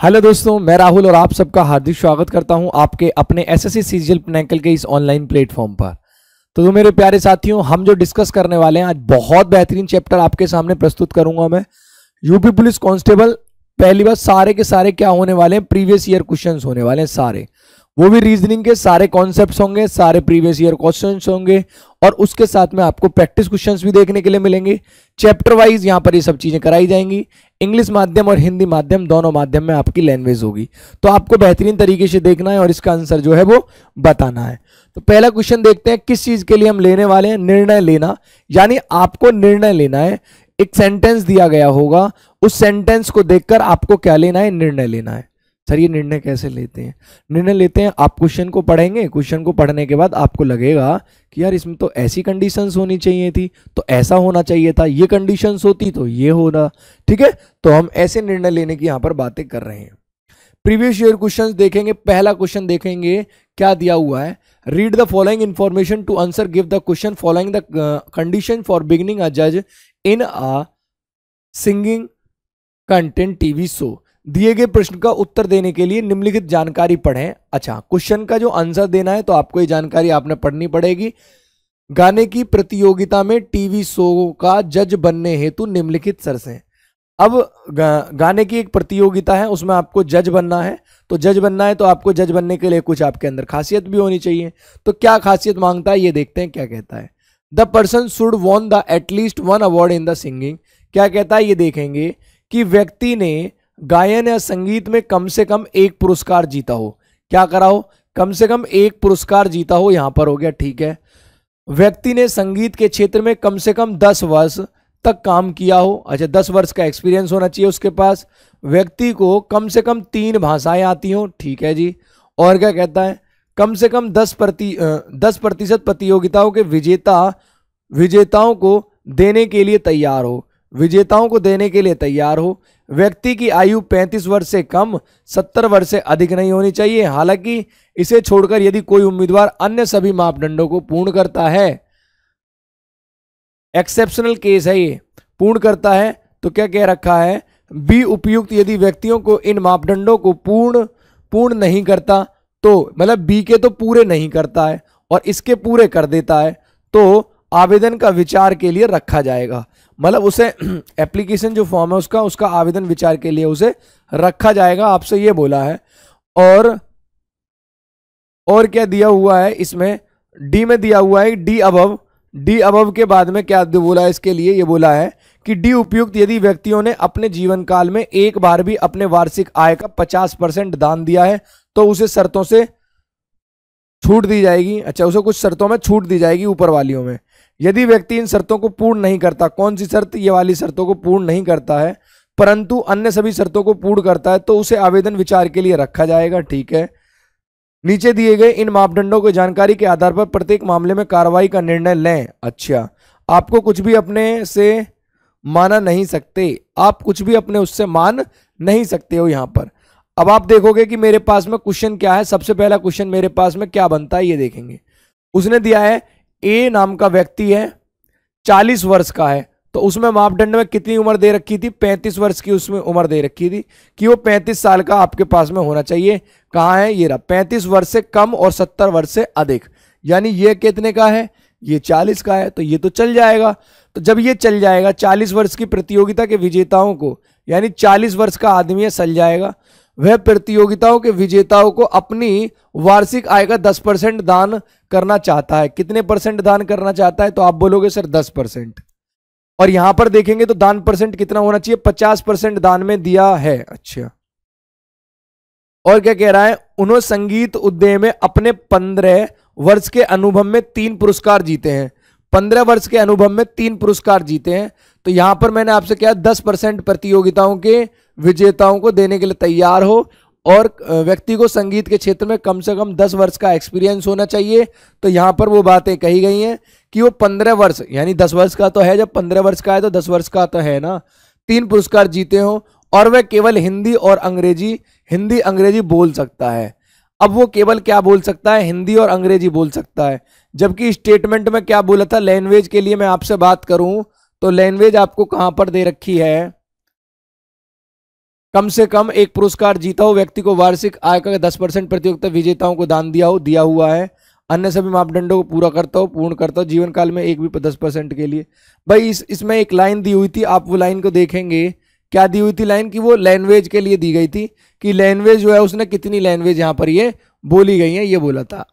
Hello दोस्तों, मैं राहुल और आप सबका हार्दिक स्वागत करता हूं आपके अपने एसएससी सीजीएल पिनाकल के इस ऑनलाइन प्लेटफॉर्म पर। तो मेरे प्यारे साथियों, हम जो डिस्कस करने वाले हैं आज बहुत बेहतरीन चैप्टर आपके सामने प्रस्तुत करूंगा मैं। यूपी पुलिस कांस्टेबल, पहली बार सारे के सारे क्या होने वाले हैं, प्रीवियस ईयर क्वेश्चंस होने वाले हैं सारे, वो भी रीजनिंग के सारे कॉन्सेप्ट्स होंगे, सारे प्रीवियस ईयर क्वेश्चंस होंगे और उसके साथ में आपको प्रैक्टिस क्वेश्चंस भी देखने के लिए मिलेंगे। चैप्टर वाइज यहाँ पर ये सब चीजें कराई जाएंगी। इंग्लिश माध्यम और हिंदी माध्यम दोनों माध्यम में आपकी लैंग्वेज होगी, तो आपको बेहतरीन तरीके से देखना है और इसका आंसर जो है वो बताना है। तो पहला क्वेश्चन देखते हैं, किस चीज के लिए हम लेने वाले हैं, निर्णय लेना, यानी आपको निर्णय लेना है। एक सेंटेंस दिया गया होगा, उस सेंटेंस को देखकर आपको क्या लेना है, निर्णय लेना है। सर ये निर्णय कैसे लेते हैं? निर्णय लेते हैं, आप क्वेश्चन को पढ़ेंगे, क्वेश्चन को पढ़ने के बाद आपको लगेगा कि यार इसमें तो ऐसी कंडीशंस होनी चाहिए थी, तो ऐसा होना चाहिए था, ये कंडीशंस होती तो ये होना। ठीक है, तो हम ऐसे निर्णय लेने की यहां पर बातें कर रहे हैं। प्रीवियस ईयर क्वेश्चंस देखेंगे। पहला क्वेश्चन देखेंगे, क्या दिया हुआ है, read the following information to answer, give the question following the condition for beginning a जज in a singing content TV show. दिए गए प्रश्न का उत्तर देने के लिए निम्नलिखित जानकारी पढ़ें। अच्छा, क्वेश्चन का जो आंसर देना है तो आपको ये जानकारी आपने पढ़नी पड़ेगी। गाने की प्रतियोगिता में टीवी शो का जज बनने हेतु निम्नलिखित शर्तें। अब गाने की एक प्रतियोगिता है, उसमें आपको जज बनना है, तो जज बनना है तो आपको जज बनने के लिए कुछ आपके अंदर खासियत भी होनी चाहिए। तो क्या खासियत मांगता है ये देखते हैं क्या कहता है। The person should won the at least one award in the singing. क्या कहता है ये देखेंगे कि व्यक्ति ने गायन या संगीत में कम से कम एक पुरस्कार जीता हो। क्या करा हो, कम से कम एक पुरस्कार जीता हो, यहां पर हो गया। ठीक है, व्यक्ति ने संगीत के क्षेत्र में कम से कम 10 वर्ष तक काम किया हो। अच्छा, 10 वर्ष का एक्सपीरियंस होना चाहिए उसके पास। व्यक्ति को कम से कम 3 भाषाएं आती हो। ठीक है जी। और क्या कहता है, कम से कम 10% प्रतियोगिताओं के विजेताओं को देने के लिए तैयार हो। विजेताओं को देने के लिए तैयार हो। व्यक्ति की आयु 35 वर्ष से कम 70 वर्ष से अधिक नहीं होनी चाहिए। हालांकि इसे छोड़कर यदि कोई उम्मीदवार अन्य सभी मापदंडों को पूर्ण करता है, एक्सेप्शनल केस है ये, पूर्ण करता है, तो क्या कह रखा है, बी उपयुक्त यदि व्यक्तियों को इन मापदंडों को पूर्ण नहीं करता, तो मतलब बी के तो पूरे नहीं करता है और इसके पूरे कर देता है, तो आवेदन का विचार के लिए रखा जाएगा। मतलब उसे एप्लीकेशन जो फॉर्म है उसका आवेदन विचार के लिए उसे रखा जाएगा, आपसे ये बोला है। और क्या दिया हुआ है इसमें, डी में दिया हुआ है डी अबव के बाद में क्या बोला है इसके लिए, ये बोला है कि डी उपयुक्त यदि व्यक्तियों ने अपने जीवन काल में एक बार भी अपने वार्षिक आय का 50% दान दिया है तो उसे शर्तों से छूट दी जाएगी। अच्छा, उसे कुछ शर्तों में छूट दी जाएगी ऊपर वालियों में। यदि व्यक्ति इन शर्तों को पूर्ण नहीं करता, कौन सी शर्त, ये वाली शर्तों को पूर्ण नहीं करता है परंतु अन्य सभी शर्तों को पूर्ण करता है, तो उसे आवेदन विचार के लिए रखा जाएगा। ठीक है, नीचे दिए गए इन मापदंडों को जानकारी के आधार पर प्रत्येक मामले में कार्रवाई का निर्णय लें। अच्छा, आपको कुछ भी अपने से माना नहीं सकते, आप कुछ भी अपने उससे मान नहीं सकते हो यहां पर। अब आप देखोगे कि मेरे पास में क्वेश्चन क्या है। सबसे पहला क्वेश्चन मेरे पास में क्या बनता है ये देखेंगे। उसने दिया है ए नाम का व्यक्ति है, 40 वर्ष का है, तो उसमें मापदंड में कितनी उम्र दे रखी थी, 35 वर्ष की उसमें उम्र दे रखी थी कि वो 35 साल का आपके पास में होना चाहिए। कहाँ है ये रहा, 35 वर्ष से कम और 70 वर्ष से अधिक, यानी ये कितने का है, ये 40 का है, तो ये तो चल जाएगा। तो जब ये चल जाएगा, 40 वर्ष की प्रतियोगिता के विजेताओं को, यानी 40 वर्ष का आदमी है, चल जाएगा। वह प्रतियोगिताओं के विजेताओं को अपनी वार्षिक आय का 10% दान करना चाहता है। कितने परसेंट दान करना चाहता है, तो आप बोलोगे सर 10%। और यहां पर देखेंगे तो दान परसेंट कितना होना चाहिए, 50% दान में दिया है। अच्छा, और क्या कह रहा है, उन्होंने संगीत उद्योग में अपने 15 वर्ष के अनुभव में 3 पुरस्कार जीते हैं। 15 वर्ष के अनुभव में 3 पुरस्कार जीते हैं, तो यहां पर मैंने आपसे क्या, 10% प्रतियोगिताओं के विजेताओं को देने के लिए तैयार हो और व्यक्ति को संगीत के क्षेत्र में कम से कम 10 वर्ष का एक्सपीरियंस होना चाहिए। तो यहां पर वो बातें कही गई हैं कि वो 15 वर्ष, यानी 10 वर्ष का तो है, जब 15 वर्ष का है तो 10 वर्ष का तो है ना, 3 पुरस्कार जीते हो और वह केवल हिंदी अंग्रेजी बोल सकता है। अब वो केवल क्या बोल सकता है, हिंदी और अंग्रेजी बोल सकता है, जबकि स्टेटमेंट में क्या बोला था, लैंग्वेज के लिए मैं आपसे बात करूं तो लैंग्वेज आपको कहां पर दे रखी है, कम से कम एक पुरस्कार जीता हो, व्यक्ति को वार्षिक आय का 10% प्रतियोगिता विजेताओं को दान दिया हुआ है, अन्य सभी मापदंडों को पूर्ण करता हो जीवन काल में एक भी 10% के लिए। भाई इसमें एक लाइन दी हुई थी, आप वो लाइन को देखेंगे, क्या दी हुई थी लाइन की, वो लैंग्वेज के लिए दी गई थी कि लैंग्वेज जो है उसने कितनी लैंग्वेज यहां पर ये बोली गई है, ये बोला था।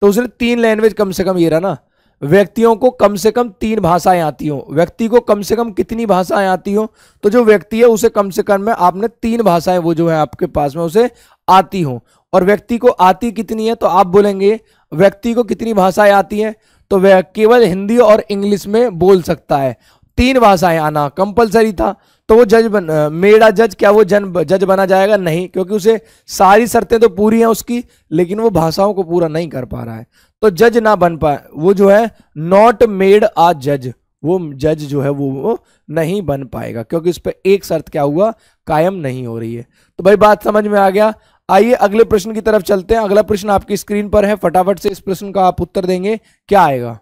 तो उसने 3 लैंग्वेज कम से कम, ये रहा ना, व्यक्तियों को कम से कम 3 भाषाएं आती हो। व्यक्ति को कम से कम कितनी भाषाएं आती हो, तो जो व्यक्ति है उसे कम से कम में आपने 3 भाषाएं वो जो है आपके पास में उसे आती हो। और व्यक्ति को आती कितनी है, तो आप बोलेंगे व्यक्ति को कितनी भाषाएं आती हैं, तो वह केवल हिंदी और इंग्लिश में बोल सकता है। 3 भाषाएं आना कंपलसरी था, तो वो मेरा जज, क्या वो जज बना जाएगा? नहीं, क्योंकि उसे सारी शर्तें तो पूरी हैं उसकी, लेकिन वो भाषाओं को पूरा नहीं कर पा रहा है, तो जज ना बन पाए, वो जो है नॉट मेड आ जज, वो जज जो है वो नहीं बन पाएगा, क्योंकि उस पर एक शर्त क्या हुआ, कायम नहीं हो रही है। तो भाई बात समझ में आ गया। आइए अगले प्रश्न की तरफ चलते हैं। अगला प्रश्न आपकी स्क्रीन पर है, फटाफट से इस प्रश्न का आप उत्तर देंगे, क्या आएगा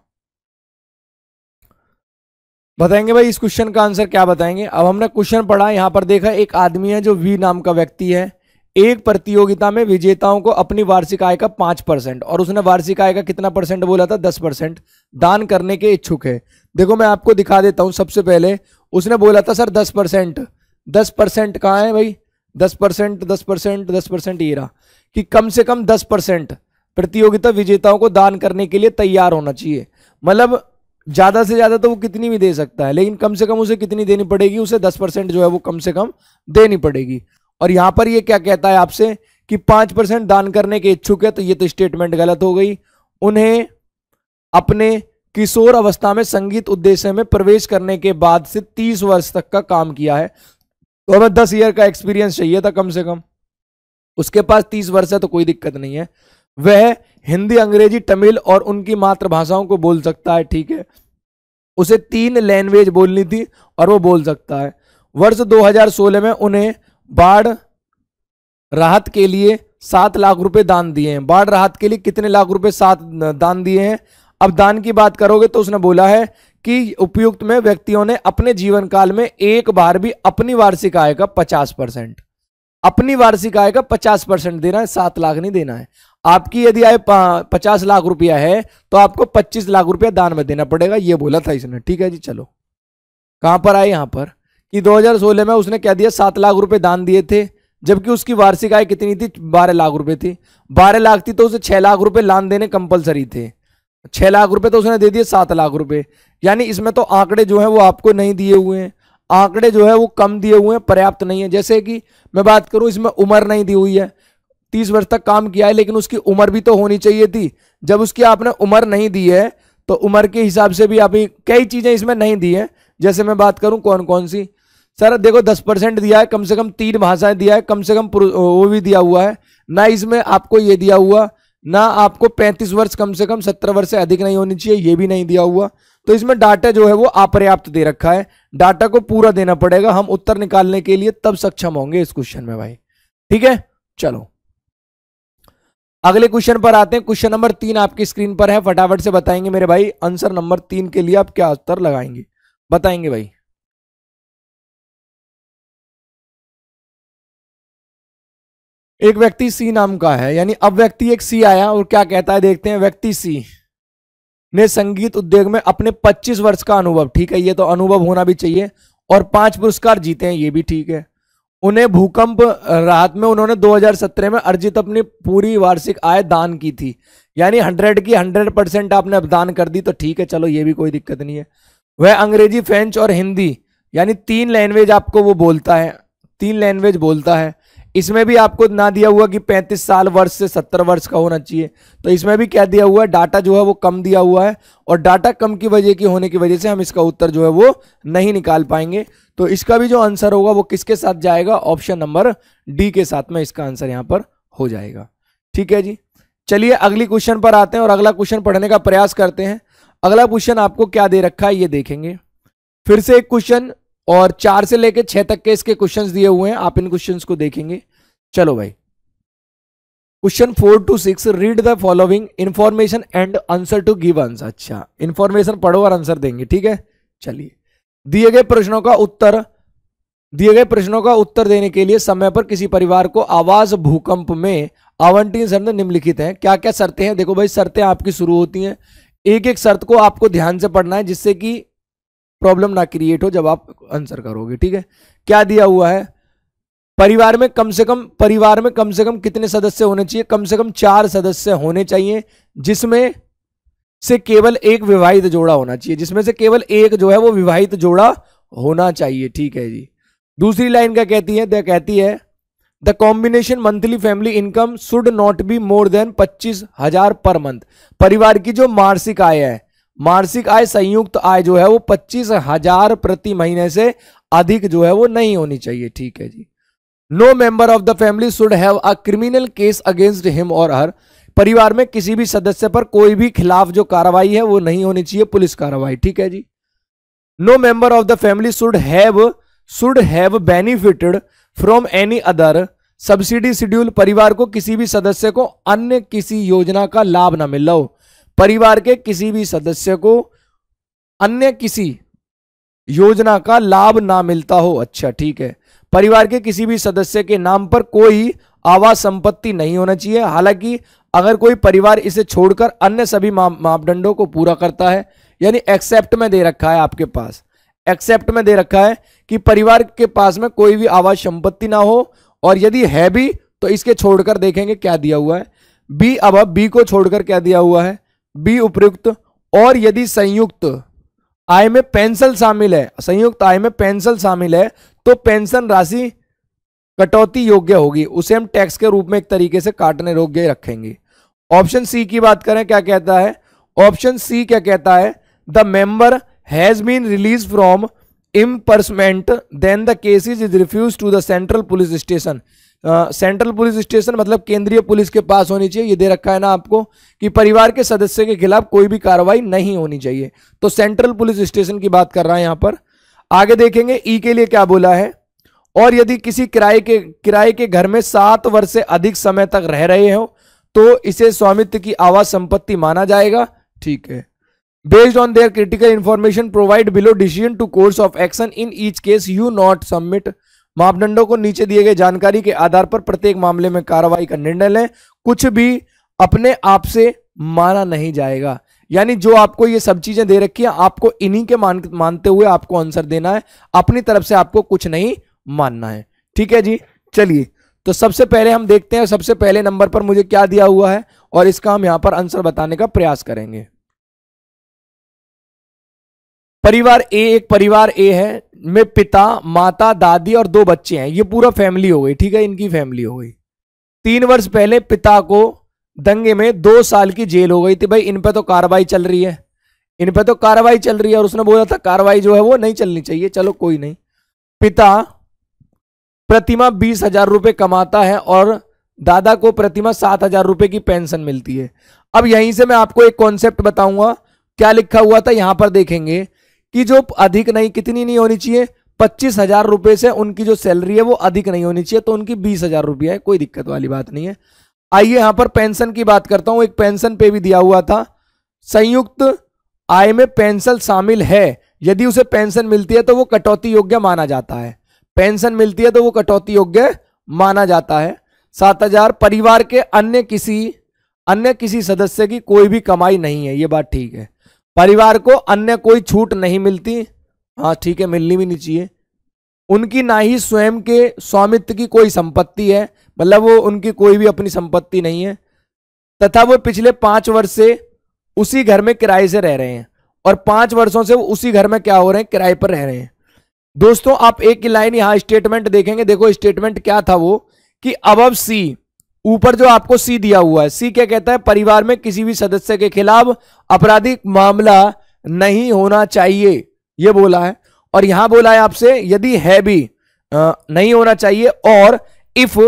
बताएंगे भाई, इस क्वेश्चन का आंसर क्या बताएंगे। अब हमने क्वेश्चन पढ़ा, यहां पर देखा एक आदमी है जो वी नाम का व्यक्ति है, एक प्रतियोगिता में विजेताओं को अपनी वार्षिक आय का 5%, और उसने वार्षिक आय का कितना परसेंट बोला था, 10% दान करने के इच्छुक है। देखो मैं आपको दिखा देता हूं, सबसे पहले उसने बोला था सर 10%, 10% कहाँ है भाई, 10%, 10%, 10% ये रहा, कि कम से कम 10% प्रतियोगिता विजेताओं को दान करने के लिए तैयार होना चाहिए। मतलब ज्यादा से ज्यादा तो वो कितनी भी दे सकता है, लेकिन कम से कम उसे कितनी देनी पड़ेगी, उसे 10% जो है वो कम से कम देनी पड़ेगी। और यहां पर ये क्या कहता है आपसे कि 5% दान करने के इच्छुक है, तो ये तो स्टेटमेंट गलत हो गई। उन्हें अपने किशोर अवस्था में संगीत उद्देश्य में प्रवेश करने के बाद से 30 वर्ष तक का काम किया है, तो हमें 10 ईयर का एक्सपीरियंस चाहिए था कम से कम। उसके पास 30 वर्ष है तो कोई दिक्कत नहीं है। वह हिंदी, अंग्रेजी, तमिल और उनकी मातृभाषाओं को बोल सकता है, ठीक है। उसे 3 लैंग्वेज बोलनी थी और वो बोल सकता है। वर्ष 2016 में उन्हें बाढ़ राहत के लिए 7 लाख रुपए दान दिए हैं। बाढ़ राहत के लिए कितने लाख रुपए 7 दान दिए हैं। अब दान की बात करोगे तो उसने बोला है कि उपयुक्त में व्यक्तियों ने अपने जीवन काल में एक बार भी अपनी वार्षिक आय का 50%, अपनी वार्षिक आय का 50% देना है, 7 लाख नहीं देना है। आपकी यदि आय 50 लाख रुपया है तो आपको 25 लाख रुपया दान में देना पड़ेगा, ये बोला था इसने, ठीक है जी। चलो कहां पर आए, यहां पर कि 2016 में उसने क्या दिया, 7 लाख रुपए दान दिए थे, जबकि उसकी वार्षिक आय कितनी थी, 12 लाख रुपए थी। 12 लाख थी तो उसे 6 लाख रुपए लान देने कंपलसरी थे। 6 लाख रुपए तो उसने दे दिए 7 लाख रुपए, यानी इसमें तो आंकड़े जो है वो आपको नहीं दिए हुए हैं, आंकड़े जो है वो कम दिए हुए हैं, पर्याप्त नहीं है। जैसे कि मैं बात करूं, इसमें उम्र नहीं दी हुई है, 30 वर्ष तक काम किया है, लेकिन उसकी उम्र भी तो होनी चाहिए थी। जब उसकी आपने उम्र नहीं दी है तो उम्र के हिसाब से भी आप कई चीजें इसमें नहीं दी है। जैसे मैं बात करूं कौन कौन सी, सर देखो 10% दिया है, कम से कम 3 भाषाएं दिया है, कम से कम वो भी दिया हुआ है ना, इसमें आपको ये दिया हुआ ना, आपको 35 वर्ष कम से कम 17 वर्ष से अधिक नहीं होनी चाहिए, ये भी नहीं दिया हुआ। तो इसमें डाटा जो है वो अपर्याप्त दे रखा है, डाटा को पूरा देना पड़ेगा, हम उत्तर निकालने के लिए तब सक्षम होंगे इस क्वेश्चन में भाई, ठीक है। चलो अगले क्वेश्चन पर आते हैं। क्वेश्चन नंबर 3 आपकी स्क्रीन पर है, फटाफट से बताएंगे मेरे भाई, आंसर नंबर 3 के लिए आप क्या उत्तर लगाएंगे, बताएंगे भाई। एक व्यक्ति सी नाम का है, यानी अब व्यक्ति एक सी आया और क्या कहता है देखते हैं। व्यक्ति सी ने संगीत उद्योग में अपने 25 वर्ष का अनुभव, ठीक है, ये तो अनुभव होना भी चाहिए, और 5 पुरस्कार जीते हैं, ये भी ठीक है। उन्हें भूकंप राहत में उन्होंने 2017 में अर्जित अपनी पूरी वार्षिक आय दान की थी, यानी 100 की 100% आपने अब दान कर दी, तो ठीक है, चलो ये भी कोई दिक्कत नहीं है। वह अंग्रेजी, फ्रेंच और हिंदी, यानी 3 लैंग्वेज आपको वो बोलता है, 3 लैंग्वेज बोलता है। इसमें भी आपको ना दिया हुआ कि 35 साल वर्ष से 70 वर्ष का होना चाहिए, तो इसमें भी क्या दिया हुआ है, डाटा जो है वो कम दिया हुआ है, और डाटा कम की वजह की होने की वजह से हम इसका उत्तर जो है वो नहीं निकाल पाएंगे। तो इसका भी जो आंसर होगा वो किसके साथ जाएगा, ऑप्शन नंबर डी के साथ में इसका आंसर यहां पर हो जाएगा, ठीक है जी। चलिए अगली क्वेश्चन पर आते हैं और अगला क्वेश्चन पढ़ने का प्रयास करते हैं। अगला क्वेश्चन आपको क्या दे रखा है ये देखेंगे। फिर से एक क्वेश्चन, और 4 से लेकर 6 तक के इसके क्वेश्चंस दिए हुए हैं, आप इन क्वेश्चंस को देखेंगे। चलो भाई, question 4 to 6, read the following information and answer to give answer. अच्छा, इंफॉर्मेशन पढ़ो और आंसर देंगे, ठीक है। चलिए, दिए गए प्रश्नों का उत्तर दिए गए प्रश्नों का उत्तर देने के लिए समय पर किसी परिवार को आवास भूकंप में आवंटन शर्तें निम्नलिखित हैं। क्या क्या शर्तें हैं? देखो भाई, शर्तें आपकी शुरू होती हैं, एक एक शर्त को आपको ध्यान से पढ़ना है जिससे कि प्रॉब्लम ना क्रिएट हो जब आप आंसर करोगे। ठीक है, क्या दिया हुआ है? परिवार में कम से कम कितने सदस्य होने चाहिए? कम से कम 4 सदस्य होने चाहिए, जिसमें से केवल एक विवाहित जोड़ा होना चाहिए, जिसमें से केवल एक जो है वो विवाहित जोड़ा होना चाहिए। ठीक है जी। दूसरी लाइन क्या कहती है? कहती है the combination monthly family income should not be more than 25,000 per month. परिवार की जो मासिक आय है, मासिक आय संयुक्त आय जो है वो 25,000 प्रति महीने से अधिक जो है वो नहीं होनी चाहिए। ठीक है जी। No member of the family should have a criminal case against him और हर। परिवार में किसी भी सदस्य पर कोई भी खिलाफ जो कार्रवाई है वो नहीं होनी चाहिए, पुलिस कार्रवाई। ठीक है जी। No member of the family should have benefited from any other subsidy schedule. परिवार को किसी भी सदस्य को अन्य किसी योजना का लाभ ना मिल रहा हो। परिवार के किसी भी सदस्य को अन्य किसी योजना का लाभ ना मिलता हो। अच्छा, ठीक है। परिवार के किसी भी सदस्य के नाम पर कोई आवास संपत्ति नहीं होना चाहिए, हालांकि अगर कोई परिवार इसे छोड़कर अन्य सभी मापदंडों को पूरा करता है, यानी एक्सेप्ट में दे रखा है आपके पास, एक्सेप्ट में दे रखा है कि परिवार के पास में कोई भी आवास संपत्ति ना हो, और यदि है भी तो इसके छोड़कर देखेंगे क्या दिया हुआ है। बी, अब बी को छोड़कर क्या दिया हुआ है? बी उपयुक्त। और यदि संयुक्त आय में पेंशन शामिल है, संयुक्त आय में पेंशन शामिल है, तो पेंशन राशि कटौती योग्य होगी, उसे हम टैक्स के रूप में एक तरीके से काटने योग्य रखेंगे। ऑप्शन सी की बात करें, क्या कहता है? ऑप्शन सी क्या कहता है? The member has been release from imprisonment then the case is refuse to the central police station. Central police station मतलब केंद्रीय पुलिस के पास होनी चाहिए। ये दे रखा है ना आपको कि परिवार के सदस्य के खिलाफ कोई भी कार्रवाई नहीं होनी चाहिए, तो सेंट्रल पुलिस स्टेशन की बात कर रहा है यहां पर। आगे देखेंगे ई के लिए क्या बोला है। और यदि किसी किराए के घर में 7 वर्ष से अधिक समय तक रह रहे हो तो इसे स्वामित्व की आवास संपत्ति माना जाएगा। ठीक है। Based on their critical information provide below decision to course of action in each case you not submit. मापदंडों को नीचे दिए गए जानकारी के आधार पर प्रत्येक मामले में कार्रवाई का निर्णय लें, कुछ भी अपने आप से माना नहीं जाएगा। यानी जो आपको ये सब चीजें दे रखी है, आपको इन्हीं के मानते हुए आपको आंसर देना है, अपनी तरफ से आपको कुछ नहीं मानना है। ठीक है जी। चलिए, तो सबसे पहले हम देखते हैं सबसे पहले नंबर पर मुझे क्या दिया हुआ है, और इसका हम यहां पर आंसर बताने का प्रयास करेंगे। परिवार ए, एक परिवार ए है में पिता, माता, दादी और 2 बच्चे हैं। ये पूरा फैमिली हो गई। ठीक है, इनकी फैमिली हो गई। 3 वर्ष पहले पिता को दंगे में 2 साल की जेल हो गई थी। भाई इन पे तो कार्रवाई चल रही है, इन पे तो कार्रवाई चल रही है, और उसने बोला था कार्रवाई जो है वो नहीं चलनी चाहिए। चलो कोई नहीं। पिता प्रतिमा 20,000 रुपए कमाता है और दादा को प्रतिमा 7,000 रुपए की पेंशन मिलती है। अब यहीं से मैं आपको एक कॉन्सेप्ट बताऊंगा। क्या लिखा हुआ था यहां पर देखेंगे कि जो अधिक नहीं, कितनी नहीं होनी चाहिए? 25,000 रुपए से उनकी जो सैलरी है वो अधिक नहीं होनी चाहिए, तो उनकी 20,000 रुपया है, कोई दिक्कत वाली बात नहीं है। आइए यहां पर पेंशन की बात करता हूं। एक पेंशन पे भी दिया हुआ था, संयुक्त आय में पेंशन शामिल है, यदि उसे पेंशन मिलती है तो वो कटौती योग्य माना जाता है। पेंशन मिलती है तो वो कटौती योग्य माना जाता है। 7,000 परिवार के अन्य किसी सदस्य की कोई भी कमाई नहीं है, ये बात ठीक है। परिवार को अन्य कोई छूट नहीं मिलती, हाँ ठीक है, मिलनी भी नहीं चाहिए। उनकी ना ही स्वयं के स्वामित्व की कोई संपत्ति है, मतलब वो उनकी कोई भी अपनी संपत्ति नहीं है, तथा वो पिछले 5 वर्ष से उसी घर में किराए से रह रहे हैं, और 5 वर्षों से वो उसी घर में क्या हो रहे हैं? किराए पर रह रहे हैं। दोस्तों आप एक की लाइन यहां स्टेटमेंट देखेंगे। देखो स्टेटमेंट क्या था वो, कि अबव सी, ऊपर जो आपको सी दिया हुआ है, सी क्या कहता है? परिवार में किसी भी सदस्य के खिलाफ आपराधिक मामला नहीं होना चाहिए, ये बोला है। और यहां बोला है आपसे यदि है भी नहीं होना चाहिए, और if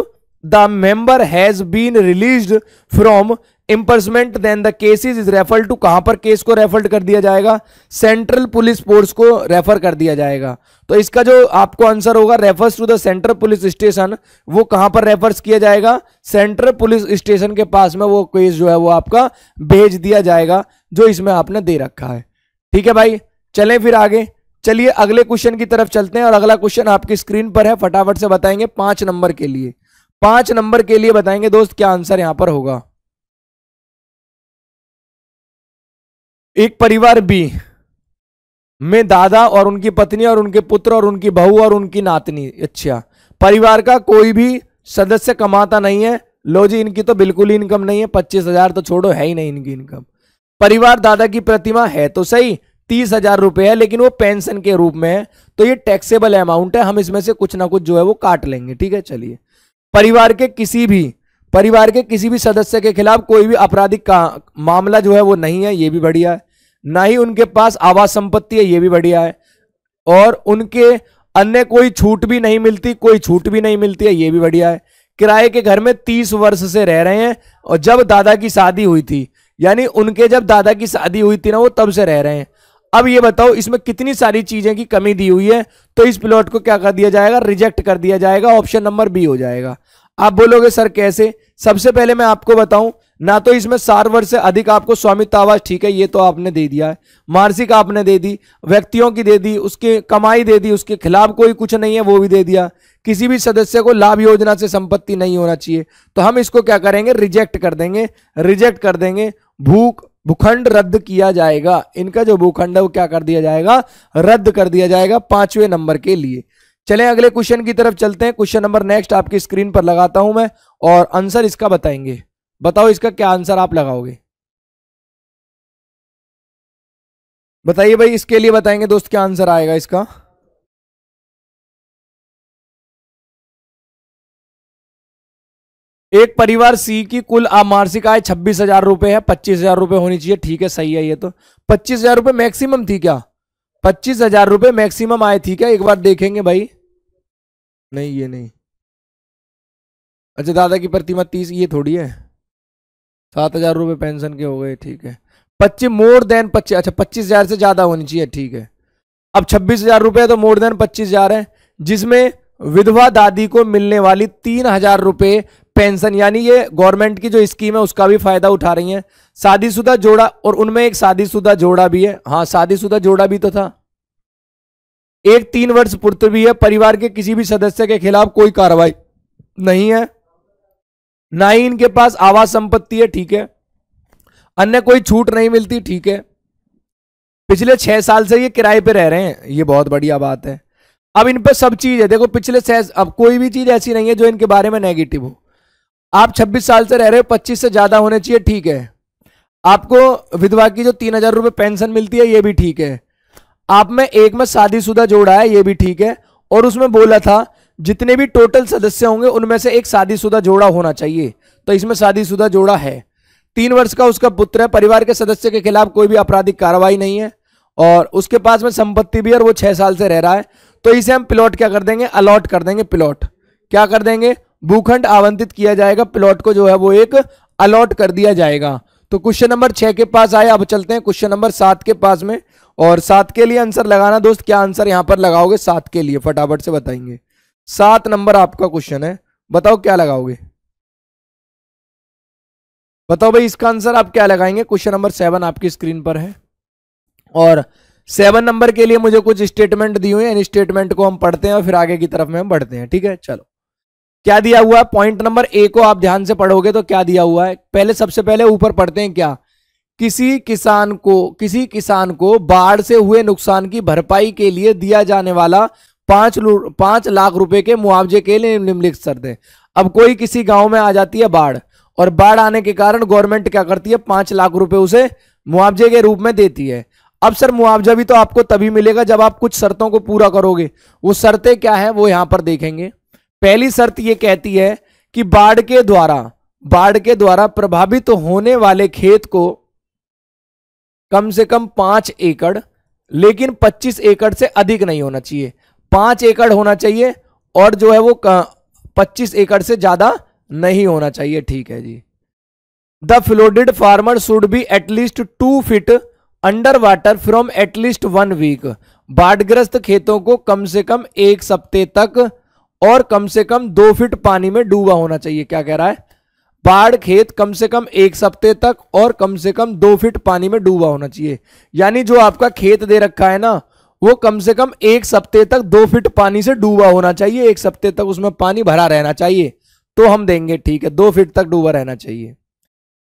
the member has been released from imprisonment then the cases is refer to, कहां पर केस को रेफर कर दिया जाएगा? सेंट्रल पुलिस फोर्स को रेफर कर दिया जाएगा। तो इसका जो आपको आंसर होगा refers to the central police station, वो कहां पर रेफर्स किया जाएगा? सेंट्रल पुलिस स्टेशन के पास में वो केस जो है वो आपका भेज दिया जाएगा, जो इसमें आपने दे रखा है। ठीक है भाई, चलें फिर आगे। चलिए अगले क्वेश्चन की तरफ चलते हैं और अगला क्वेश्चन आपकी स्क्रीन पर है, फटाफट से बताएंगे 5 नंबर के लिए। 5 नंबर के लिए बताएंगे दोस्त क्या आंसर यहां पर होगा। एक परिवार बी में दादा और उनकी पत्नी और उनके पुत्र और उनकी बहू और उनकी नातनी, अच्छा परिवार का कोई भी सदस्य कमाता नहीं है। लो जी, इनकी तो बिल्कुल ही इनकम नहीं है, 25,000 तो छोड़ो, है ही नहीं इनकी इनकम। परिवार दादा की प्रतिमा है तो सही 30,000 रुपए है, लेकिन वो पेंशन के रूप में है, तो ये टैक्सेबल अमाउंट है, हम इसमें से कुछ ना कुछ जो है वो काट लेंगे। ठीक है, चलिए। परिवार के किसी भी सदस्य के खिलाफ कोई भी आपराधिक का मामला जो है वो नहीं है, ये भी बढ़िया है। ना ही उनके पास आवास संपत्ति है, ये भी बढ़िया है। और उनके अन्य कोई छूट भी नहीं मिलती, कोई छूट भी नहीं मिलती है, ये भी बढ़िया है। किराए के घर में 30 वर्ष से रह रहे हैं और जब दादा की शादी हुई थी, यानी उनके जब दादा की शादी हुई थी ना, वो तब से रह रहे हैं। अब ये बताओ इसमें कितनी सारी चीजें की कमी दी हुई है, तो इस प्लॉट को क्या कर दिया जाएगा, रिजेक्ट कर दिया जाएगा, ऑप्शन नंबर बी हो जाएगा। आप बोलोगे सर कैसे? सबसे पहले मैं आपको बताऊं, ना तो इसमें 60 वर्ष से अधिक आपको स्वामित्व आवास, ठीक है ये तो आपने दे दिया है, मार्सिक आपने दे दी, व्यक्तियों की दे दी, उसकी कमाई दे दी, उसके खिलाफ कोई कुछ नहीं है वो भी दे दिया, किसी भी सदस्य को लाभ योजना से संपत्ति नहीं होना चाहिए, तो हम इसको क्या करेंगे, रिजेक्ट कर देंगे, रिजेक्ट कर देंगे। भूखंड रद्द किया जाएगा, इनका जो भूखंड है वो क्या कर दिया जाएगा, रद्द कर दिया जाएगा 5वें नंबर के लिए। चलें अगले क्वेश्चन की तरफ चलते हैं। क्वेश्चन नंबर नेक्स्ट आपकी स्क्रीन पर लगाता हूं मैं और आंसर इसका बताएंगे। बताओ इसका क्या आंसर आप लगाओगे, बताइए भाई, इसके लिए बताएंगे दोस्त क्या आंसर आएगा इसका। एक परिवार सी की कुल मासिक आय 26,000 रुपए है, 25,000 रुपए होनी चाहिए, ठीक है सही है। ये तो 25,000 रुपए मैक्सिमम थी क्या, 25,000 रुपए मैक्सिमम आय थी क्या, एक बार देखेंगे भाई। नहीं ये नहीं, अच्छा दादा की प्रतिमा 30, ये थोड़ी है। 7,000 रुपए पेंशन के हो गए, ठीक है। 25 मोर देन 25, अच्छा 25,000 से ज्यादा होनी चाहिए, ठीक है। अब 26,000 रुपए तो मोर देन 25,000 है, जिसमें विधवा दादी को मिलने वाली 3,000 रुपए पेंशन, यानी ये गवर्नमेंट की जो स्कीम है उसका भी फायदा उठा रही हैं। शादीशुदा जोड़ा, और उनमें एक शादीशुदा जोड़ा भी है, हाँ शादीशुदा जोड़ा भी तो था। एक 3 वर्ष पुत्र भी है। परिवार के किसी भी सदस्य के खिलाफ कोई कार्रवाई नहीं है, ना ही इनके पास आवास संपत्ति है, ठीक है। अन्य कोई छूट नहीं मिलती, ठीक है। पिछले 6 साल से ये किराए पे रह रहे हैं, ये बहुत बढ़िया बात है। अब इन पे सब चीज है, देखो पिछले 6, अब कोई भी चीज ऐसी नहीं है जो इनके बारे में नेगेटिव हो। आप 26 साल से रह रहे हो, 25 से ज्यादा होने चाहिए, ठीक है। आपको विधवा की जो 3,000 रुपए पेंशन मिलती है ये भी ठीक है। आप में एक में शादीशुदा जोड़ा है, ये भी ठीक है। और उसमें बोला था जितने भी टोटल सदस्य होंगे उनमें से एक शादीशुदा जोड़ा होना चाहिए, तो इसमें शादीशुदा जोड़ा है। 3 वर्ष का उसका पुत्र है। परिवार के सदस्य के खिलाफ कोई भी आपराधिक कार्रवाई नहीं है और उसके पास में संपत्ति भी है और वो 6 साल से रह रहा है, तो इसे हम प्लॉट क्या कर देंगे, अलॉट कर देंगे। प्लॉट क्या कर देंगे, भूखंड आवंटित किया जाएगा, प्लॉट को जो है वो एक अलॉट कर दिया जाएगा। तो क्वेश्चन नंबर 6 के पास आए। अब चलते हैं क्वेश्चन नंबर 7 के पास में, और 7 के लिए आंसर लगाना दोस्त, क्या आंसर यहां पर लगाओगे 7 के लिए, फटाफट से बताएंगे। 7 नंबर आपका क्वेश्चन है, बताओ क्या लगाओगे, बताओ भाई इसका आंसर आप क्या लगाएंगे। क्वेश्चन नंबर 7 आपकी स्क्रीन पर है और 7 नंबर के लिए मुझे कुछ स्टेटमेंट दी हुई है, इन स्टेटमेंट को हम पढ़ते हैं और फिर आगे की तरफ में हम बढ़ते हैं, ठीक है। चलो क्या दिया हुआ है, पॉइंट नंबर ए को आप ध्यान से पढ़ोगे तो क्या दिया हुआ है, पहले सबसे पहले ऊपर पढ़ते हैं क्या, किसी किसान को बाढ़ से हुए नुकसान की भरपाई के लिए दिया जाने वाला 5 लाख रुपए के मुआवजे के लिए निम्नलिखित शर्तें। अब कोई किसी गांव में आ जाती है बाढ़, और बाढ़ आने के कारण गवर्नमेंट क्या करती है, 5 लाख रुपए उसे मुआवजे के रूप में देती है। अब सर मुआवजा भी तो आपको तभी मिलेगा जब आप कुछ शर्तों को पूरा करोगे। वो शर्तें क्या है वो यहां पर देखेंगे। पहली शर्त ये कहती है कि बाढ़ के द्वारा प्रभावित होने वाले खेत को कम से कम 5 एकड़, लेकिन 25 एकड़ से अधिक नहीं होना चाहिए। 5 एकड़ होना चाहिए और जो है वो 25 एकड़ से ज्यादा नहीं होना चाहिए, ठीक है जी। The flooded farmer should be at least 2 feet under water from at least 1 week. बाढ़ग्रस्त खेतों को कम से कम 1 सप्ताह तक और कम से कम 2 फीट पानी में डूबा होना चाहिए। क्या कह रहा है, बाढ़ खेत कम से कम 1 सप्ताह तक और कम से कम 2 फीट पानी में डूबा होना चाहिए। यानी जो आपका खेत दे रखा है ना, वो कम से कम 1 हफ्ते तक 2 फीट पानी से डूबा होना चाहिए, 1 हफ्ते तक उसमें पानी भरा रहना चाहिए, तो हम देंगे ठीक है 2 फीट तक डूबा रहना चाहिए।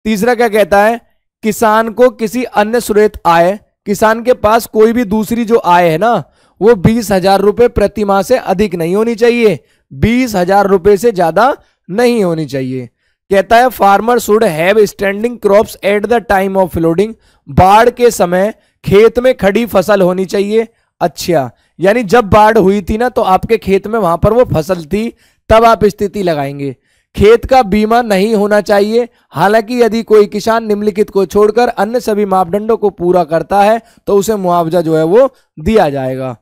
तीसरा क्या कहता है, किसान को किसी अन्य स्रोत आय, किसान के पास कोई भी दूसरी जो आय है ना वो 20,000 रुपए प्रति माह से अधिक नहीं होनी चाहिए, 20,000 रुपए से ज्यादा नहीं होनी चाहिए। कहता है farmer should have standing crops at the time of flooding, बाढ़ के समय खेत में खड़ी फसल होनी चाहिए। अच्छा, यानी जब बाढ़ हुई थी ना तो आपके खेत में वहां पर वो फसल थी, तब आप स्थिति लगाएंगे। खेत का बीमा नहीं होना चाहिए, हालांकि यदि कोई किसान निम्नलिखित को छोड़कर अन्य सभी मापदंडों को पूरा करता है तो उसे मुआवजा जो है वो दिया जाएगा।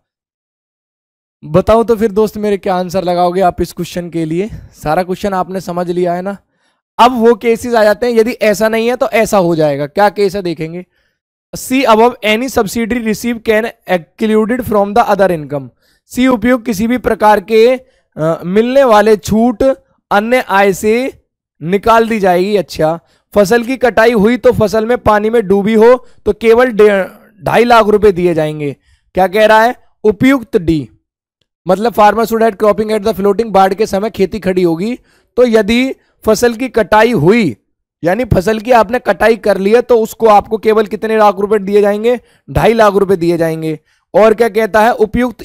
बताओ तो फिर दोस्त मेरे क्या आंसर लगाओगे आप इस क्वेश्चन के लिए? सारा क्वेश्चन आपने समझ लिया है ना। अब वो केसेस आ जाते हैं, यदि ऐसा नहीं है तो ऐसा हो जाएगा। क्या केस है देखेंगे। See above any subsidy receive can excluded from the other income. C उपयुक्त किसी भी प्रकार के मिलने वाले छूट अन्य आय से निकाल दी जाएगी। अच्छा, फसल की कटाई हुई तो फसल में पानी में डूबी हो तो केवल 2.5 लाख रुपए दिए जाएंगे। क्या कह रहा है, उपयुक्त डी मतलब farmer should have cropping at the floating, बाढ़ के समय खेती खड़ी होगी तो यदि फसल की कटाई हुई यानी फसल की आपने कटाई कर ली है तो उसको आपको केवल कितने लाख रुपए दिए जाएंगे, 2.5 लाख रुपए दिए जाएंगे। और क्या कहता है, उपयुक्त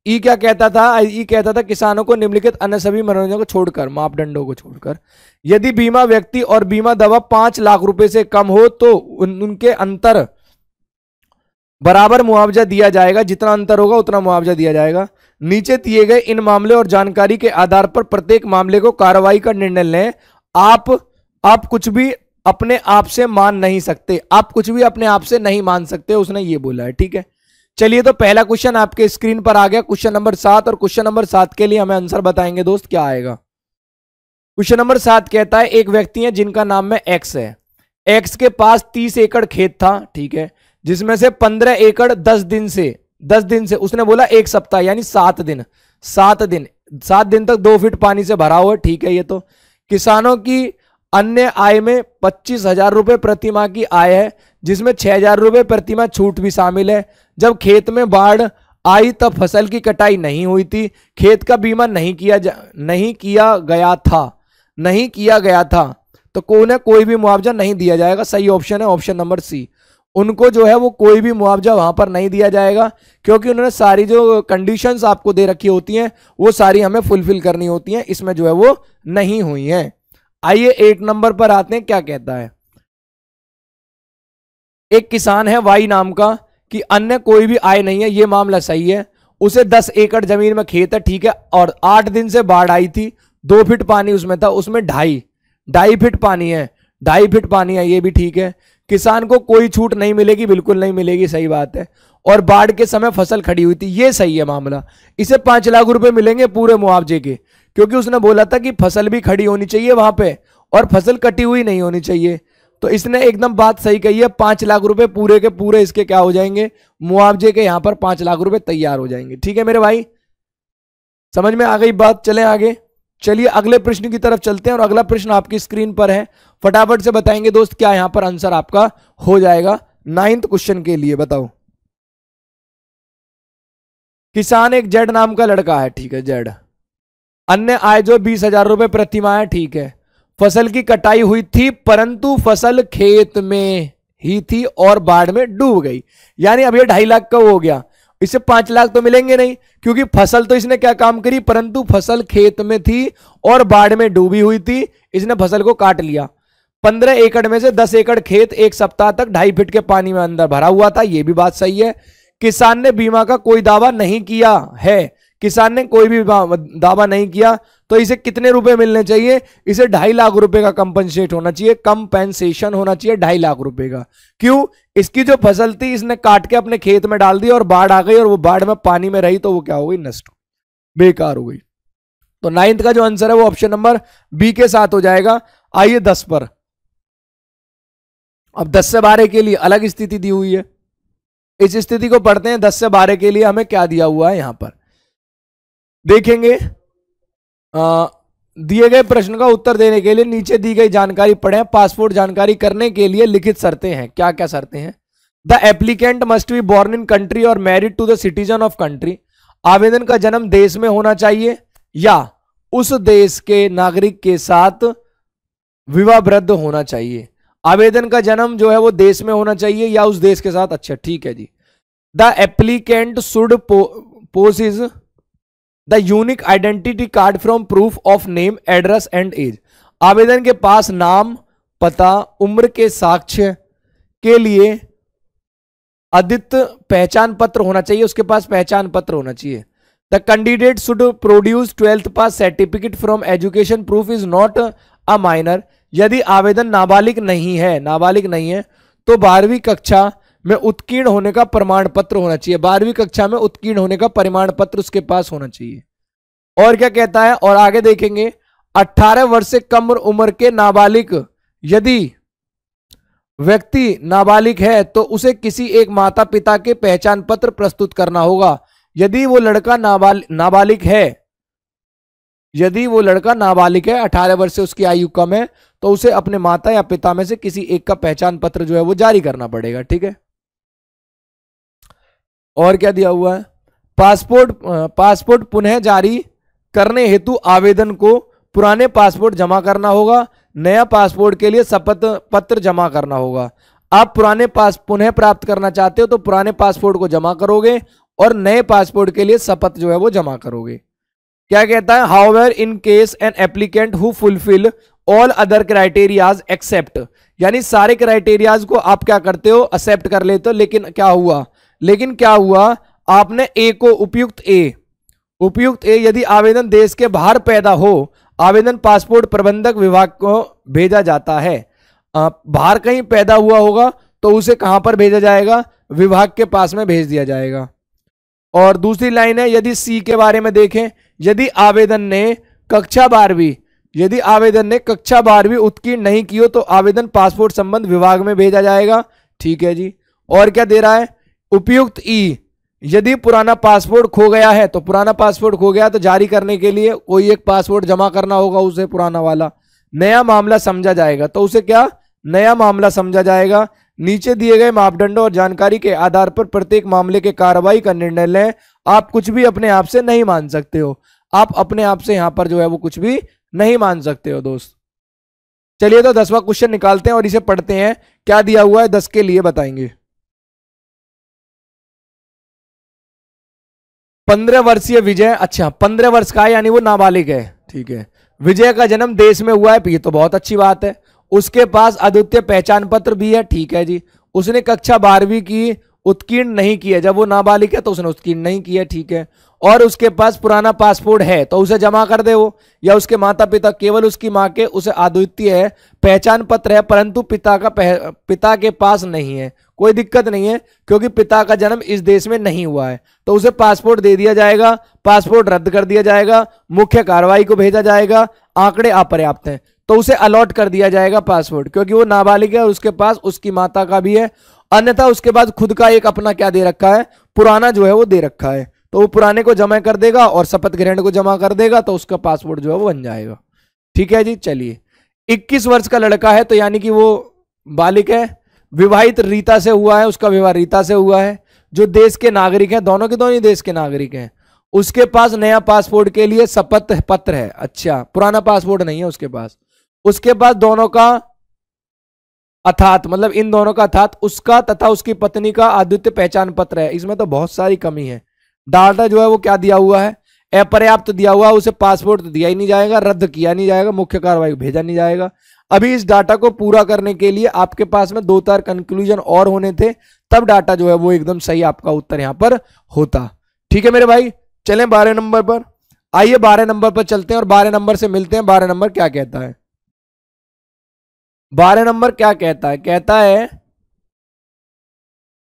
ई क्या कहता था, ई कहता था किसानों को निम्नलिखित अन्य सभी मनोरंजन को छोड़कर, मापदंडों को छोड़कर, यदि बीमा व्यक्ति और बीमा दवा 5 लाख रुपए से कम हो तो उनके अंतर बराबर मुआवजा दिया जाएगा, जितना अंतर होगा उतना मुआवजा दिया जाएगा। नीचे दिए गए इन मामले और जानकारी के आधार पर प्रत्येक मामले को कार्रवाई का निर्णय लें। आप कुछ भी अपने आप से मान नहीं सकते, आप कुछ भी अपने आप से नहीं मान सकते, उसने ये बोला है। ठीक है, चलिए तो पहला क्वेश्चन आपके स्क्रीन पर आ गया, क्वेश्चन नंबर 7। और क्वेश्चन नंबर 7 के लिए हमें आंसर बताएंगे दोस्त, क्या आएगा। क्वेश्चन नंबर 7 कहता है एक व्यक्ति है जिनका नाम में एक्स है, एक्स के पास 30 एकड़ खेत था, ठीक है, जिसमें से 15 एकड़ 10 दिन से उसने बोला 1 सप्ताह यानी 7 दिन तक 2 फीट पानी से भरा हुआ। ठीक है, ये तो किसानों की अन्य आय में 25,000 रुपए प्रति माह की आय है, जिसमें 6,000 रुपए प्रति माह छूट भी शामिल है। जब खेत में बाढ़ आई तब फसल की कटाई नहीं हुई थी, खेत का बीमा नहीं किया गया था तो कोई भी मुआवजा नहीं दिया जाएगा। सही ऑप्शन है ऑप्शन नंबर सी। उनको जो है वो कोई भी मुआवजा वहां पर नहीं दिया जाएगा, क्योंकि उन्होंने सारी जो कंडीशंस आपको दे रखी होती हैं वो सारी हमें फुलफिल करनी होती हैं, इसमें जो है वो नहीं हुई हैं। आइए 8 नंबर पर आते हैं, क्या कहता है। एक किसान है वाई नाम का कि अन्य कोई भी आय नहीं है, ये मामला सही है। उसे 10 एकड़ जमीन में खेत है, ठीक है, और 8 दिन से बाढ़ आई थी, 2 फीट पानी उसमें था, उसमें ढाई फीट पानी है, 2.5 फीट पानी है, ये भी ठीक है। किसान को कोई छूट नहीं मिलेगी, बिल्कुल नहीं मिलेगी, सही बात है। और बाढ़ के समय फसल खड़ी हुई थी, ये सही है मामला। इसे 5 लाख रुपए मिलेंगे पूरे मुआवजे के, क्योंकि उसने बोला था कि फसल भी खड़ी होनी चाहिए वहां पे और फसल कटी हुई नहीं होनी चाहिए, तो इसने एकदम बात सही कही है। 5 लाख रुपए पूरे के पूरे इसके क्या हो जाएंगे, मुआवजे के, यहां पर 5 लाख रुपए तैयार हो जाएंगे। ठीक है मेरे भाई, समझ में आ गई बात। चलें आगे, चलिए अगले प्रश्न की तरफ चलते हैं और अगला प्रश्न आपकी स्क्रीन पर है, फटाफट से बताएंगे दोस्त क्या यहां पर आंसर आपका हो जाएगा 9th क्वेश्चन के लिए। बताओ, किसान एक जेड नाम का लड़का है, ठीक है, जेड, अन्य आय जो 20,000 रुपए प्रति माह है, ठीक है, फसल की कटाई हुई थी परंतु फसल खेत में ही थी और बाढ़ में डूब गई, यानी अब ये 2.5 लाख का हो गया। इसे 5 लाख तो मिलेंगे नहीं, क्योंकि फसल तो इसने क्या काम करी, परंतु फसल खेत में थी और बाढ़ में डूबी हुई थी, इसने फसल को काट लिया। 15 एकड़ में से 10 एकड़ खेत 1 सप्ताह तक 2.5 फीट के पानी में अंदर भरा हुआ था, यह भी बात सही है। किसान ने बीमा का कोई दावा नहीं किया है, किसान ने कोई भी दावा नहीं किया, तो इसे कितने रुपए मिलने चाहिए, इसे 2.5 लाख रुपए का कंपनसेट होना चाहिए, कंपेंसेशन होना चाहिए 2.5 लाख रुपए का। क्यों, इसकी जो फसल थी इसने काट के अपने खेत में डाल दी और बाढ़ आ गई और वो बाढ़ में पानी में रही तो वो क्या हो गई, नष्ट, बेकार हो गई। तो 9th का जो आंसर है वो ऑप्शन नंबर बी के साथ हो जाएगा। आइए 10 पर, अब 10 से 12 के लिए अलग स्थिति दी हुई है, इस स्थिति को पढ़ते हैं। 10 से 12 के लिए हमें क्या दिया हुआ है, यहां पर देखेंगे। दिए गए प्रश्न का उत्तर देने के लिए नीचे दी गई जानकारी पढ़ें। पासपोर्ट जानकारी करने के लिए लिखित शर्तें हैं, क्या क्या शर्तें हैं। The applicant must be born in country और married to the citizen of country. आवेदन का जन्म देश में होना चाहिए या उस देश के नागरिक के साथ विवाहबद्ध होना चाहिए। आवेदन का जन्म जो है वो देश में होना चाहिए या उस देश के साथ। अच्छा ठीक है जी। The applicant should possess the unique identity card from proof of name address and age. आवेदन के पास नाम, पता, उम्र के साक्ष्य के लिए अद्वितीय पहचान पत्र होना चाहिए, उसके पास पहचान पत्र होना चाहिए। The candidate should produce 12th pass certificate from education proof is not a minor. यदि आवेदन नाबालिग नहीं है तो 12वीं कक्षा में उत्तीर्ण होने का प्रमाण पत्र होना चाहिए। 12वीं कक्षा में उत्तीर्ण होने का प्रमाण पत्र उसके पास होना चाहिए। और क्या कहता है, और आगे देखेंगे, 18 वर्ष से कम उम्र के नाबालिग, यदि व्यक्ति नाबालिग है तो उसे किसी एक माता पिता के पहचान पत्र प्रस्तुत करना होगा। यदि वो लड़का नाबालिग है, 18 वर्ष से उसकी आयु कम है, तो उसे अपने माता या पिता में से किसी एक का पहचान पत्र जो है वो जारी करना पड़ेगा। ठीक है। और क्या दिया हुआ है, पासपोर्ट पुनः जारी करने हेतु आवेदन को पुराने पासपोर्ट जमा करना होगा। नया पासपोर्ट के लिए शपथ पत्र जमा करना होगा। आप पुराने पुनः प्राप्त करना चाहते हो तो पुराने पासपोर्ट को जमा करोगे और नए पासपोर्ट के लिए शपथ जो है वो जमा करोगे। क्या कहता है, however in case an applicant who fulfil all other criterias except, यानी सारे क्राइटेरियाज को आप क्या करते हो, एक्सेप्ट कर लेते हो। लेकिन क्या हुआ, आपने ए को उपयुक्त ए यदि आवेदन देश के बाहर पैदा हो, आवेदन पासपोर्ट प्रबंधक विभाग को भेजा जाता है। बाहर कहीं पैदा हुआ होगा तो उसे कहां पर भेजा जाएगा, विभाग के पास में भेज दिया जाएगा। और दूसरी लाइन है, यदि सी के बारे में देखें, यदि आवेदन ने कक्षा 12वीं उत्तीर्ण नहीं की हो तो आवेदन पासपोर्ट संबंध विभाग में भेजा जाएगा। ठीक है जी। और क्या दे रहा है, उपयुक्त ई, यदि पुराना पासपोर्ट खो गया है तो तो जारी करने के लिए कोई एक पासपोर्ट जमा करना होगा उसे, पुराना वाला। नया मामला समझा जाएगा तो उसे क्या, नया मामला समझा जाएगा। नीचे दिए गए मापदंडों और जानकारी के आधार पर प्रत्येक मामले के कार्रवाई का निर्णय लें। आप कुछ भी अपने आप से नहीं मान सकते हो, आप अपने आप से यहां पर जो है वो कुछ भी नहीं मान सकते हो दोस्त। चलिए तो 10वां क्वेश्चन निकालते हैं और इसे पढ़ते हैं। क्या दिया हुआ है 10 के लिए बताएंगे। 15 वर्षीय विजय, अच्छा 15 वर्ष का है यानी वो नाबालिग है। ठीक है। विजय का जन्म देश में हुआ है, ये तो बहुत अच्छी बात है। उसके पास अद्वितीय पहचान पत्र भी है। ठीक है जी। उसने कक्षा 12वीं की उत्तीर्ण नहीं की है, जब वो नाबालिग है तो उसने उत्तीर्ण नहीं किया। ठीक है। और उसके पास पुराना पासपोर्ट है तो उसे जमा कर दे वो, या उसके माता पिता, केवल उसकी मां के उसे अद्वितीय पहचान पत्र है परंतु पिता के पास नहीं है। कोई दिक्कत नहीं है क्योंकि पिता का जन्म इस देश में नहीं हुआ है, तो उसे पासपोर्ट दे दिया जाएगा, पासपोर्ट रद्द कर दिया जाएगा, मुख्य कार्रवाई को भेजा जाएगा। आंकड़े अपर्याप्त हैं तो उसे अलॉट कर दिया जाएगा पासपोर्ट, क्योंकि वो नाबालिग है और उसके पास उसकी माता का भी है। अन्यथा उसके बाद खुद का एक अपना क्या दे रखा है, पुराना जो है वो दे रखा है, तो वो पुराने को जमा कर देगा और शपथ ग्रहण को जमा कर देगा तो उसका पासपोर्ट जो है वो बन जाएगा। ठीक है जी। चलिए 21 वर्ष का लड़का है तो यानी कि वो बालिक है, विवाहित रीता से हुआ है, उसका विवाह रीता से हुआ है, जो देश के नागरिक हैं, दोनों के दोनों ही देश के नागरिक हैं। उसके पास नया पासपोर्ट के लिए शपथ पत्र है। अच्छा, पुराना पासपोर्ट नहीं है उसके पास। उसके पास दोनों का अर्थात मतलब इन दोनों का अर्थात उसका तथा उसकी पत्नी का अद्वितीय पहचान पत्र है। इसमें तो बहुत सारी कमी है। डाटा जो है वो क्या दिया हुआ है, अपर्याप्त दिया हुआ है। उसे पासपोर्ट तो दिया ही नहीं जाएगा, रद्द किया नहीं जाएगा, मुख्य कार्रवाई भेजा नहीं जाएगा। अभी इस डाटा को पूरा करने के लिए आपके पास में 2-4 कंक्लूजन और होने थे, तब डाटा जो है वो एकदम सही आपका उत्तर यहां पर होता। ठीक है मेरे भाई, चलें 12 नंबर पर। आइए 12 नंबर पर चलते हैं और 12 नंबर से मिलते हैं। 12 नंबर क्या कहता है, 12 नंबर क्या कहता है, कहता है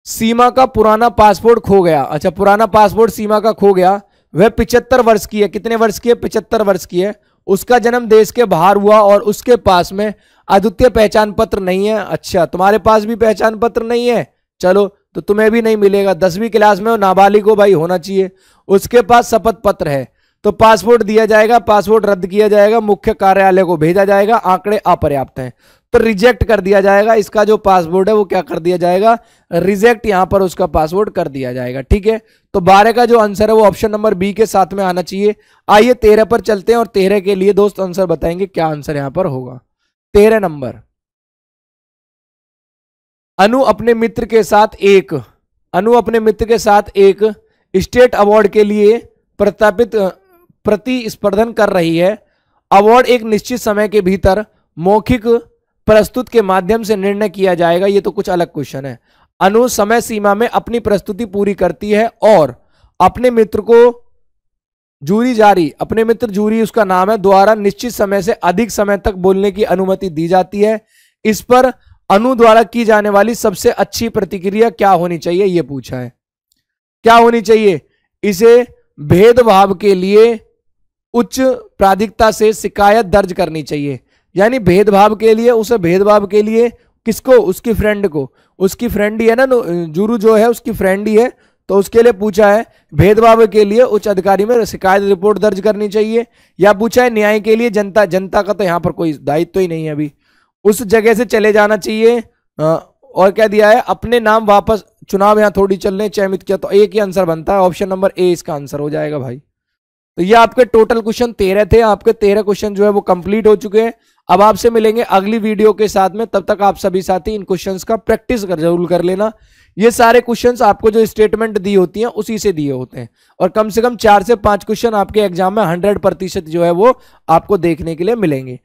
सीमा का पुराना पासपोर्ट खो गया। अच्छा, पुराना पासपोर्ट सीमा का खो गया। वह 75 वर्ष की है। कितने वर्ष की है, 75 वर्ष की है। उसका जन्म देश के बाहर हुआ और उसके पास में अद्वितीय पहचान पत्र नहीं है। अच्छा, तुम्हारे पास भी पहचान पत्र नहीं है, चलो तो तुम्हें भी नहीं मिलेगा। 10वीं क्लास में हो, नाबालिग हो भाई, होना चाहिए। उसके पास शपथ पत्र है, तो पासपोर्ट दिया जाएगा, पासपोर्ट रद्द किया जाएगा, मुख्य कार्यालय को भेजा जाएगा, आंकड़े अपर्याप्त हैं, तो रिजेक्ट कर दिया जाएगा। इसका जो पासपोर्ट है वो क्या कर दिया जाएगा, रिजेक्ट यहां पर उसका पासपोर्ट कर दिया जाएगा। ठीक है, तो 12 का जो आंसर है वो ऑप्शन नंबर बी के साथ में आना चाहिए। आइए 13 पर चलते हैं और 13 के लिए दोस्त आंसर बताएंगे क्या आंसर यहां पर होगा। 13 नंबर, अनु अपने मित्र के साथ एक स्टेट अवार्ड के लिए प्रतिस्पर्धन कर रही है। अवार्ड एक निश्चित समय के भीतर मौखिक प्रस्तुत के माध्यम से निर्णय किया जाएगा। ये तो कुछ अलग क्वेश्चन है। अनु समय सीमा में अपनी प्रस्तुति पूरी करती है और अपने मित्र जूरी उसका नाम है, द्वारा निश्चित समय से अधिक समय तक बोलने की अनुमति दी जाती है। इस पर अनु द्वारा की जाने वाली सबसे अच्छी प्रतिक्रिया क्या होनी चाहिए, यह पूछा है। क्या होनी चाहिए, इसे भेदभाव के लिए उच्च प्राथमिकता से शिकायत दर्ज करनी चाहिए। यानी भेदभाव के लिए, उसे भेदभाव के लिए किसको, उसकी फ्रेंड को, उसकी फ्रेंड ही है ना, जुरू जो है उसकी फ्रेंड ही है, तो उसके लिए पूछा है भेदभाव के लिए उच्च अधिकारी में शिकायत रिपोर्ट दर्ज करनी चाहिए। या पूछा है न्याय के लिए जनता का तो यहां पर कोई दायित्व ही नहीं है अभी, उस जगह से चले जाना चाहिए। और क्या दिया है, अपने नाम वापस, चुनाव यहां थोड़ी चल रहे चयनित किया, तो एक ही आंसर बनता है, ऑप्शन नंबर ए इसका आंसर हो जाएगा भाई। तो ये आपके टोटल क्वेश्चन 13 थे, आपके 13 क्वेश्चन जो है वो कंप्लीट हो चुके हैं। अब आपसे मिलेंगे अगली वीडियो के साथ में, तब तक आप सभी साथी इन क्वेश्चंस का प्रैक्टिस जरूर कर लेना। ये सारे क्वेश्चंस आपको जो स्टेटमेंट दी होती हैं उसी से दिए होते हैं, और कम से कम 4 से 5 क्वेश्चन आपके एग्जाम में 100% जो है वो आपको देखने के लिए मिलेंगे।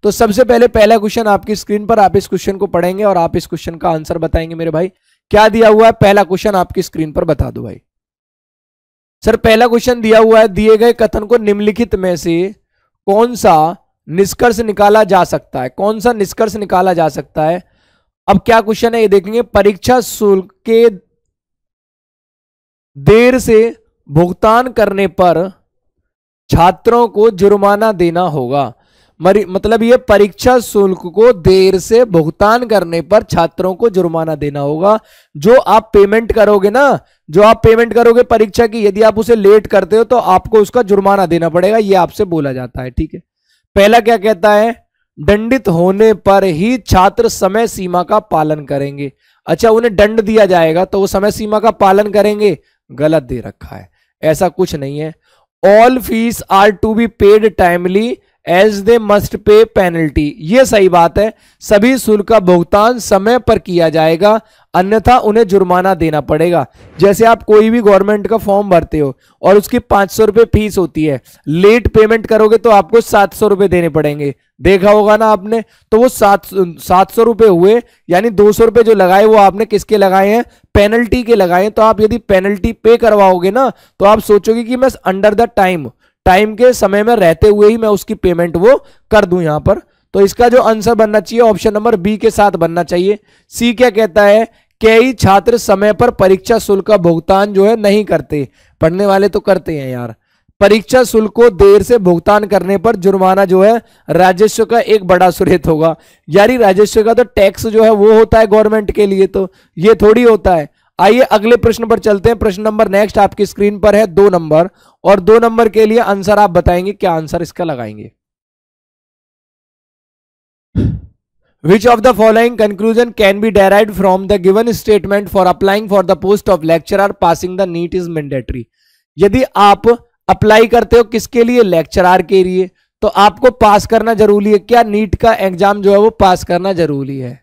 तो सबसे पहले पहला क्वेश्चन आपकी स्क्रीन पर, आप इस क्वेश्चन को पढ़ेंगे और आप इस क्वेश्चन का आंसर बताएंगे मेरे भाई। क्या दिया हुआ है, पहला क्वेश्चन आपकी स्क्रीन पर बता दो भाई। सर पहला क्वेश्चन दिया हुआ है, दिए गए कथन को निम्नलिखित में से कौन सा निष्कर्ष निकाला जा सकता है, कौन सा निष्कर्ष निकाला जा सकता है। अब क्या क्वेश्चन है ये देखेंगे, परीक्षा शुल्क के देर से भुगतान करने पर छात्रों को जुर्माना देना होगा। मतलब ये परीक्षा शुल्क को देर से भुगतान करने पर छात्रों को जुर्माना देना होगा। जो आप पेमेंट करोगे ना, जो आप पेमेंट करोगे परीक्षा की, यदि आप उसे लेट करते हो तो आपको उसका जुर्माना देना पड़ेगा, ये आपसे बोला जाता है। ठीक है, पहला क्या कहता है, दंडित होने पर ही छात्र समय सीमा का पालन करेंगे। अच्छा, उन्हें दंड दिया जाएगा तो वो समय सीमा का पालन करेंगे, गलत दे रखा है, ऐसा कुछ नहीं है। All fees are to be paid timely as they must pay penalty, ये सही बात है, सभी शुल्क का भुगतान समय पर किया जाएगा, अन्यथा उन्हें जुर्माना देना पड़ेगा। जैसे आप कोई भी गवर्नमेंट का फॉर्म भरते हो और उसकी 500 रुपए फीस होती है, लेट पेमेंट करोगे तो आपको 700 रुपए देने पड़ेंगे, देखा होगा ना आपने। तो वो 700 रुपए हुए, यानी 200 रुपए जो लगाए वो आपने किसके लगाए हैं, पेनल्टी के लगाए हैं। तो आप यदि पेनल्टी पे करवाओगे ना तो आप सोचोगे कि मैं अंडर द टाइम के समय में रहते हुए ही मैं उसकी पेमेंट वो कर दूं यहां पर। तो इसका जो आंसर बनना चाहिए ऑप्शन नंबर बी के साथ बनना चाहिए। सी क्या कहता है, कई छात्र समय पर परीक्षा शुल्क का भुगतान जो है नहीं करते, पढ़ने वाले तो करते हैं यार। परीक्षा शुल्क को देर से भुगतान करने पर जुर्माना जो है राजस्व का एक बड़ा स्रोत होगा। यारी राजस्व का तो टैक्स जो है वो होता है गवर्नमेंट के लिए, तो ये थोड़ी होता है। आइए अगले प्रश्न पर चलते हैं। प्रश्न नंबर नेक्स्ट आपकी स्क्रीन पर है 2 नंबर, और 2 नंबर के लिए आंसर आप बताएंगे, क्या आंसर इसका लगाएंगे। Which of the following conclusion can be derived from the given statement for applying for the post of lecturer passing the NEET is mandatory। यदि आप अप्लाई करते हो किसके लिए, लेक्चरर के लिए, तो आपको पास करना जरूरी है। क्या नीट का एग्जाम जो है वो पास करना जरूरी है।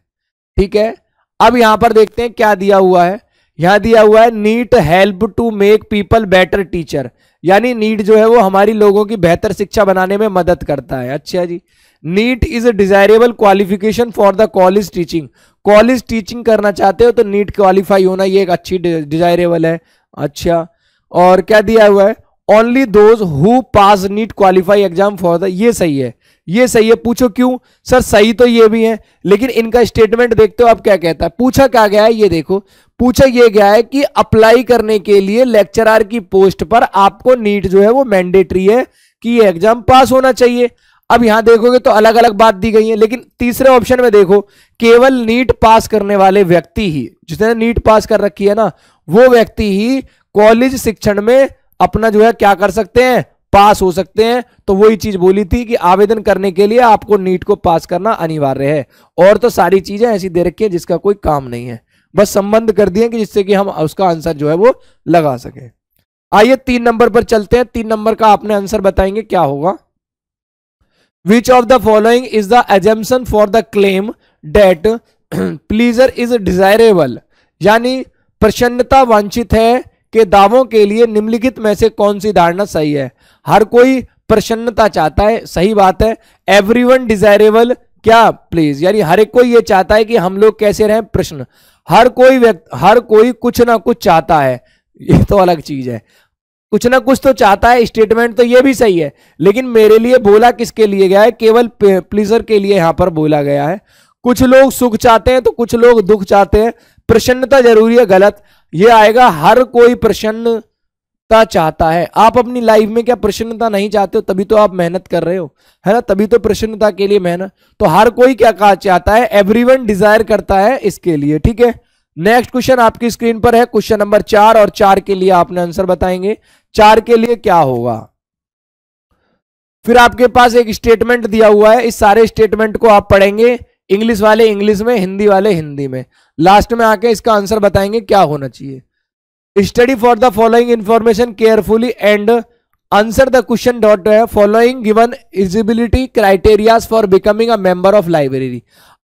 ठीक है, अब यहां पर देखते हैं क्या दिया हुआ है। यहां दिया हुआ है NEET help to make people better teacher, यानी नीट जो है वो हमारी लोगों की बेहतर शिक्षा बनाने में मदद करता है। अच्छा जी, NET is a desirable qualification for the college teaching, college teaching करना चाहते हो तो नीट क्वालिफाई होना ये एक अच्छी डिजायरेबल है। अच्छा, और क्या दिया हुआ है, only those who pass NEET qualify exam for the, ये सही है, ये सही है। पूछो क्यों सर, सही तो ये भी है, लेकिन इनका स्टेटमेंट देखते हो आप क्या कहता है। पूछा क्या गया है, ये देखो, पूछा ये गया है कि अप्लाई करने के लिए लेक्चरर की पोस्ट पर आपको नीट जो है वो मैंडेटरी है कि ये एग्जाम पास होना चाहिए। अब यहां देखोगे तो अलग अलग बात दी गई है, लेकिन तीसरे ऑप्शन में देखो, केवल नीट पास करने वाले व्यक्ति ही, जिसने नीट पास कर रखी है ना, वो व्यक्ति ही कॉलेज शिक्षण में अपना जो है क्या कर सकते हैं, पास हो सकते हैं। तो वही चीज बोली थी कि आवेदन करने के लिए आपको नीट को पास करना अनिवार्य है, और तो सारी चीजें ऐसी दे रखी है जिसका कोई काम नहीं है, बस संबंध कर दिए कि जिससे कि हम उसका आंसर जो है वो लगा सके। आइए 3 नंबर पर चलते हैं। 3 नंबर का आपने आंसर बताएंगे क्या होगा। Which of the following is the assumption for the claim that pleasure is desirable, यानी प्रसन्नता वांछित है के दावों के लिए निम्नलिखित में से कौन सी धारणा सही है। हर कोई प्रसन्नता चाहता है, सही बात है। एवरीवन डिजायरेबल, क्या प्लीज, यानी हर एक कोई ये चाहता है कि हम लोग कैसे रहें, प्रश्न। हर कोई कुछ ना कुछ चाहता है, ये तो अलग चीज है, कुछ ना कुछ तो चाहता है, स्टेटमेंट तो ये भी सही है, लेकिन मेरे लिए बोला किसके लिए गया है, केवल प्लीजर के लिए यहां पर बोला गया है। कुछ लोग सुख चाहते हैं तो कुछ लोग दुख चाहते हैं, प्रसन्नता जरूरी है, गलत। ये आएगा हर कोई प्रसन्नता चाहता है। आप अपनी लाइफ में क्या प्रसन्नता नहीं चाहते हो, तभी तो आप मेहनत कर रहे हो, है ना, तभी तो प्रसन्नता के लिए मेहनत। तो हर कोई क्या कहा चाहता है, एवरीवन डिजायर करता है इसके लिए, ठीक है। नेक्स्ट क्वेश्चन आपकी स्क्रीन पर है, क्वेश्चन नंबर 4, और 4 के लिए आपने आंसर बताएंगे। 4 के लिए क्या होगा, फिर आपके पास एक स्टेटमेंट दिया हुआ है, इस सारे स्टेटमेंट को आप पढ़ेंगे, इंग्लिश वाले इंग्लिश में, हिंदी वाले हिंदी में। लास्ट में आके इसका आंसर बताएंगे क्या होना चाहिए। Study for the following information carefully and answer the question dot following given eligibility criterias for becoming a member of library.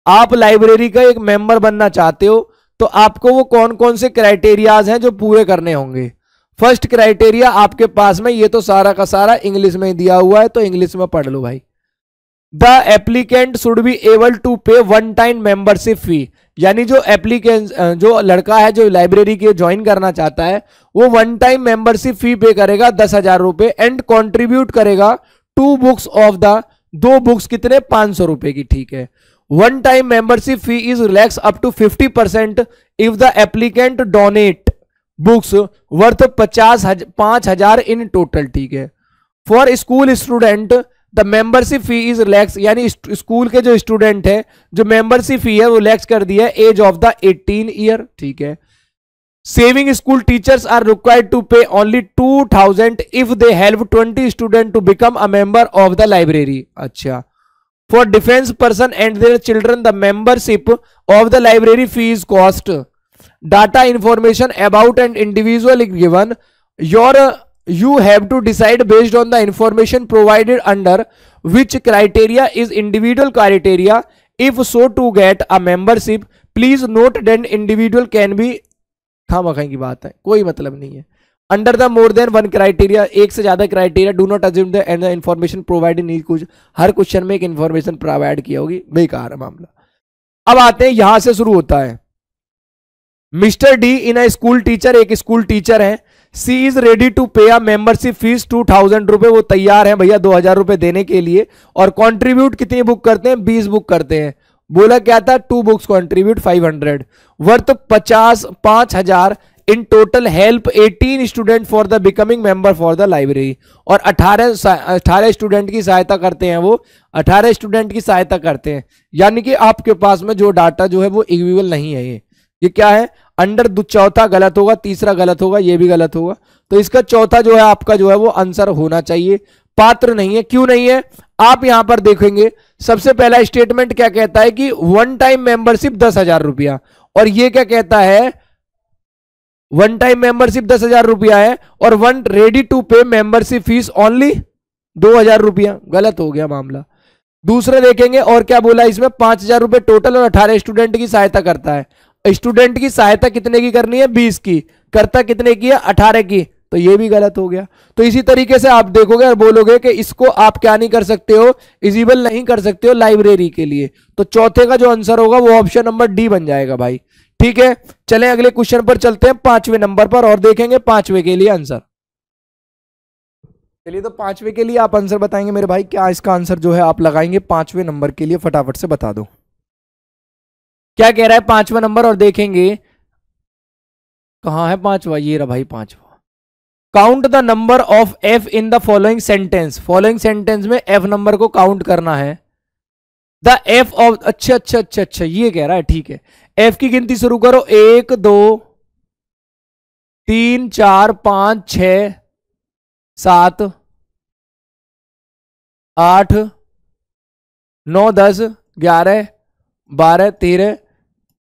आप लाइब्रेरी का एक मेंबर बनना चाहते हो तो आपको वो कौन कौन से क्राइटेरियाज हैं जो पूरे करने होंगे। फर्स्ट क्राइटेरिया आपके पास में, ये तो सारा का सारा इंग्लिश में दिया हुआ है, तो इंग्लिश में पढ़ लो भाई। The applicant should be able to pay one time membership fee, यानी जो एप्लीकेंट, जो लड़का है जो लाइब्रेरी के ज्वाइन करना चाहता है, वो वन टाइम मेंबरशिप फी पे करेगा 10,000 रुपए, एंड कॉन्ट्रीब्यूट करेगा 2 बुक्स ऑफ द, 2 बुक्स कितने, 500 रुपए की, ठीक है। One time membership fee is relax up to 50% if the applicant donate books worth 5,000 in total, ठीक है। For school student the membership fee is relax, यानी स्कूल के जो स्टूडेंट है, जो मेंबरशिप फी है वो रिलैक्स कर दिया है एज ऑफ द 18 ईयर, ठीक है। Saving school teachers are required to pay only 2,000 if they help 20 student to become a member of the library. अच्छा, for defence person and their children the membership of the library fee is cost. Data information about an individual is given, you have to decide based on the information provided under which criteria is individual criteria. If so, to get a membership please note that individual can be, खामखा की बात है, कोई मतलब नहीं है। Under the more than one criteria, एक से ज्यादा criteria, do not assume the end the information provided need, कुछ हर क्वेश्चन में एक इंफॉर्मेशन प्रोवाइड किया होगी, बेकार है मामला। अब आते हैं, यहां से शुरू होता है। मिस्टर डी इन अ स्कूल टीचर, एक स्कूल टीचर है। सी इज रेडी टू पे अ मेंबरशिप फीस 2,000 रुपए, वो तैयार है भैया 2,000 रुपए देने के लिए, और कंट्रीब्यूट कितनी बुक करते हैं, 20 बुक करते हैं। बोला क्या था, 2 books contribute 500 worth 5,000 in total, help 18 student for the becoming member for the library, और 18 स्टूडेंट की सहायता करते हैं, वो 18 स्टूडेंट की सहायता करते हैं। यानी कि आपके पास में जो डाटा जो है वो इक्विवल नहीं है, ये क्या है, अंडर, चौथा गलत होगा, तीसरा गलत होगा, ये भी गलत होगा, तो इसका चौथा जो है आपका जो है वो आंसर होना चाहिए। पात्र नहीं है, क्यों नहीं है, आप यहां पर देखेंगे सबसे पहला स्टेटमेंट क्या कहता है कि वन टाइम मेंबरशिप 10,000 रुपया, और ये क्या कहता है, वन टाइम मेंबरशिप 10,000 रुपया है, और वन रेडी टू पे मेंबरशिप फीस ओनली 2,000 रुपया, गलत हो गया मामला। दूसरे देखेंगे और क्या बोला इसमें, 5,000 रुपए टोटल और 18 स्टूडेंट की सहायता करता है। स्टूडेंट की सहायता कितने की करनी है? 20 की। कर्ता कितने की है? 18 की। तो ये भी गलत हो गया। तो इसी तरीके से आप देखोगे और बोलोगे कि इसको आप क्या नहीं कर सकते हो, इजिबल नहीं कर सकते हो लाइब्रेरी के लिए। तो चौथे का जो आंसर होगा वो ऑप्शन नंबर डी बन जाएगा भाई। ठीक है, चलें अगले क्वेश्चन पर चलते हैं, 5वें नंबर पर, और देखेंगे 5वें के लिए आंसर। चलिए, तो 5वें के लिए आप आंसर बताएंगे मेरे भाई। क्या इसका आंसर जो है आप लगाएंगे 5वें नंबर के लिए? फटाफट से बता दो क्या कह रहा है 5वां नंबर, और देखेंगे कहां है 5वां। ये रहा भाई 5वां। Count the number of F in the following sentence. Following sentence में एफ नंबर को काउंट करना है। द एफ ऑफ, अच्छा अच्छा अच्छा अच्छा, ये कह रहा है, ठीक है। एफ की गिनती शुरू करो। 1 2 3 4 5 6 7 8 9 10 11 12 13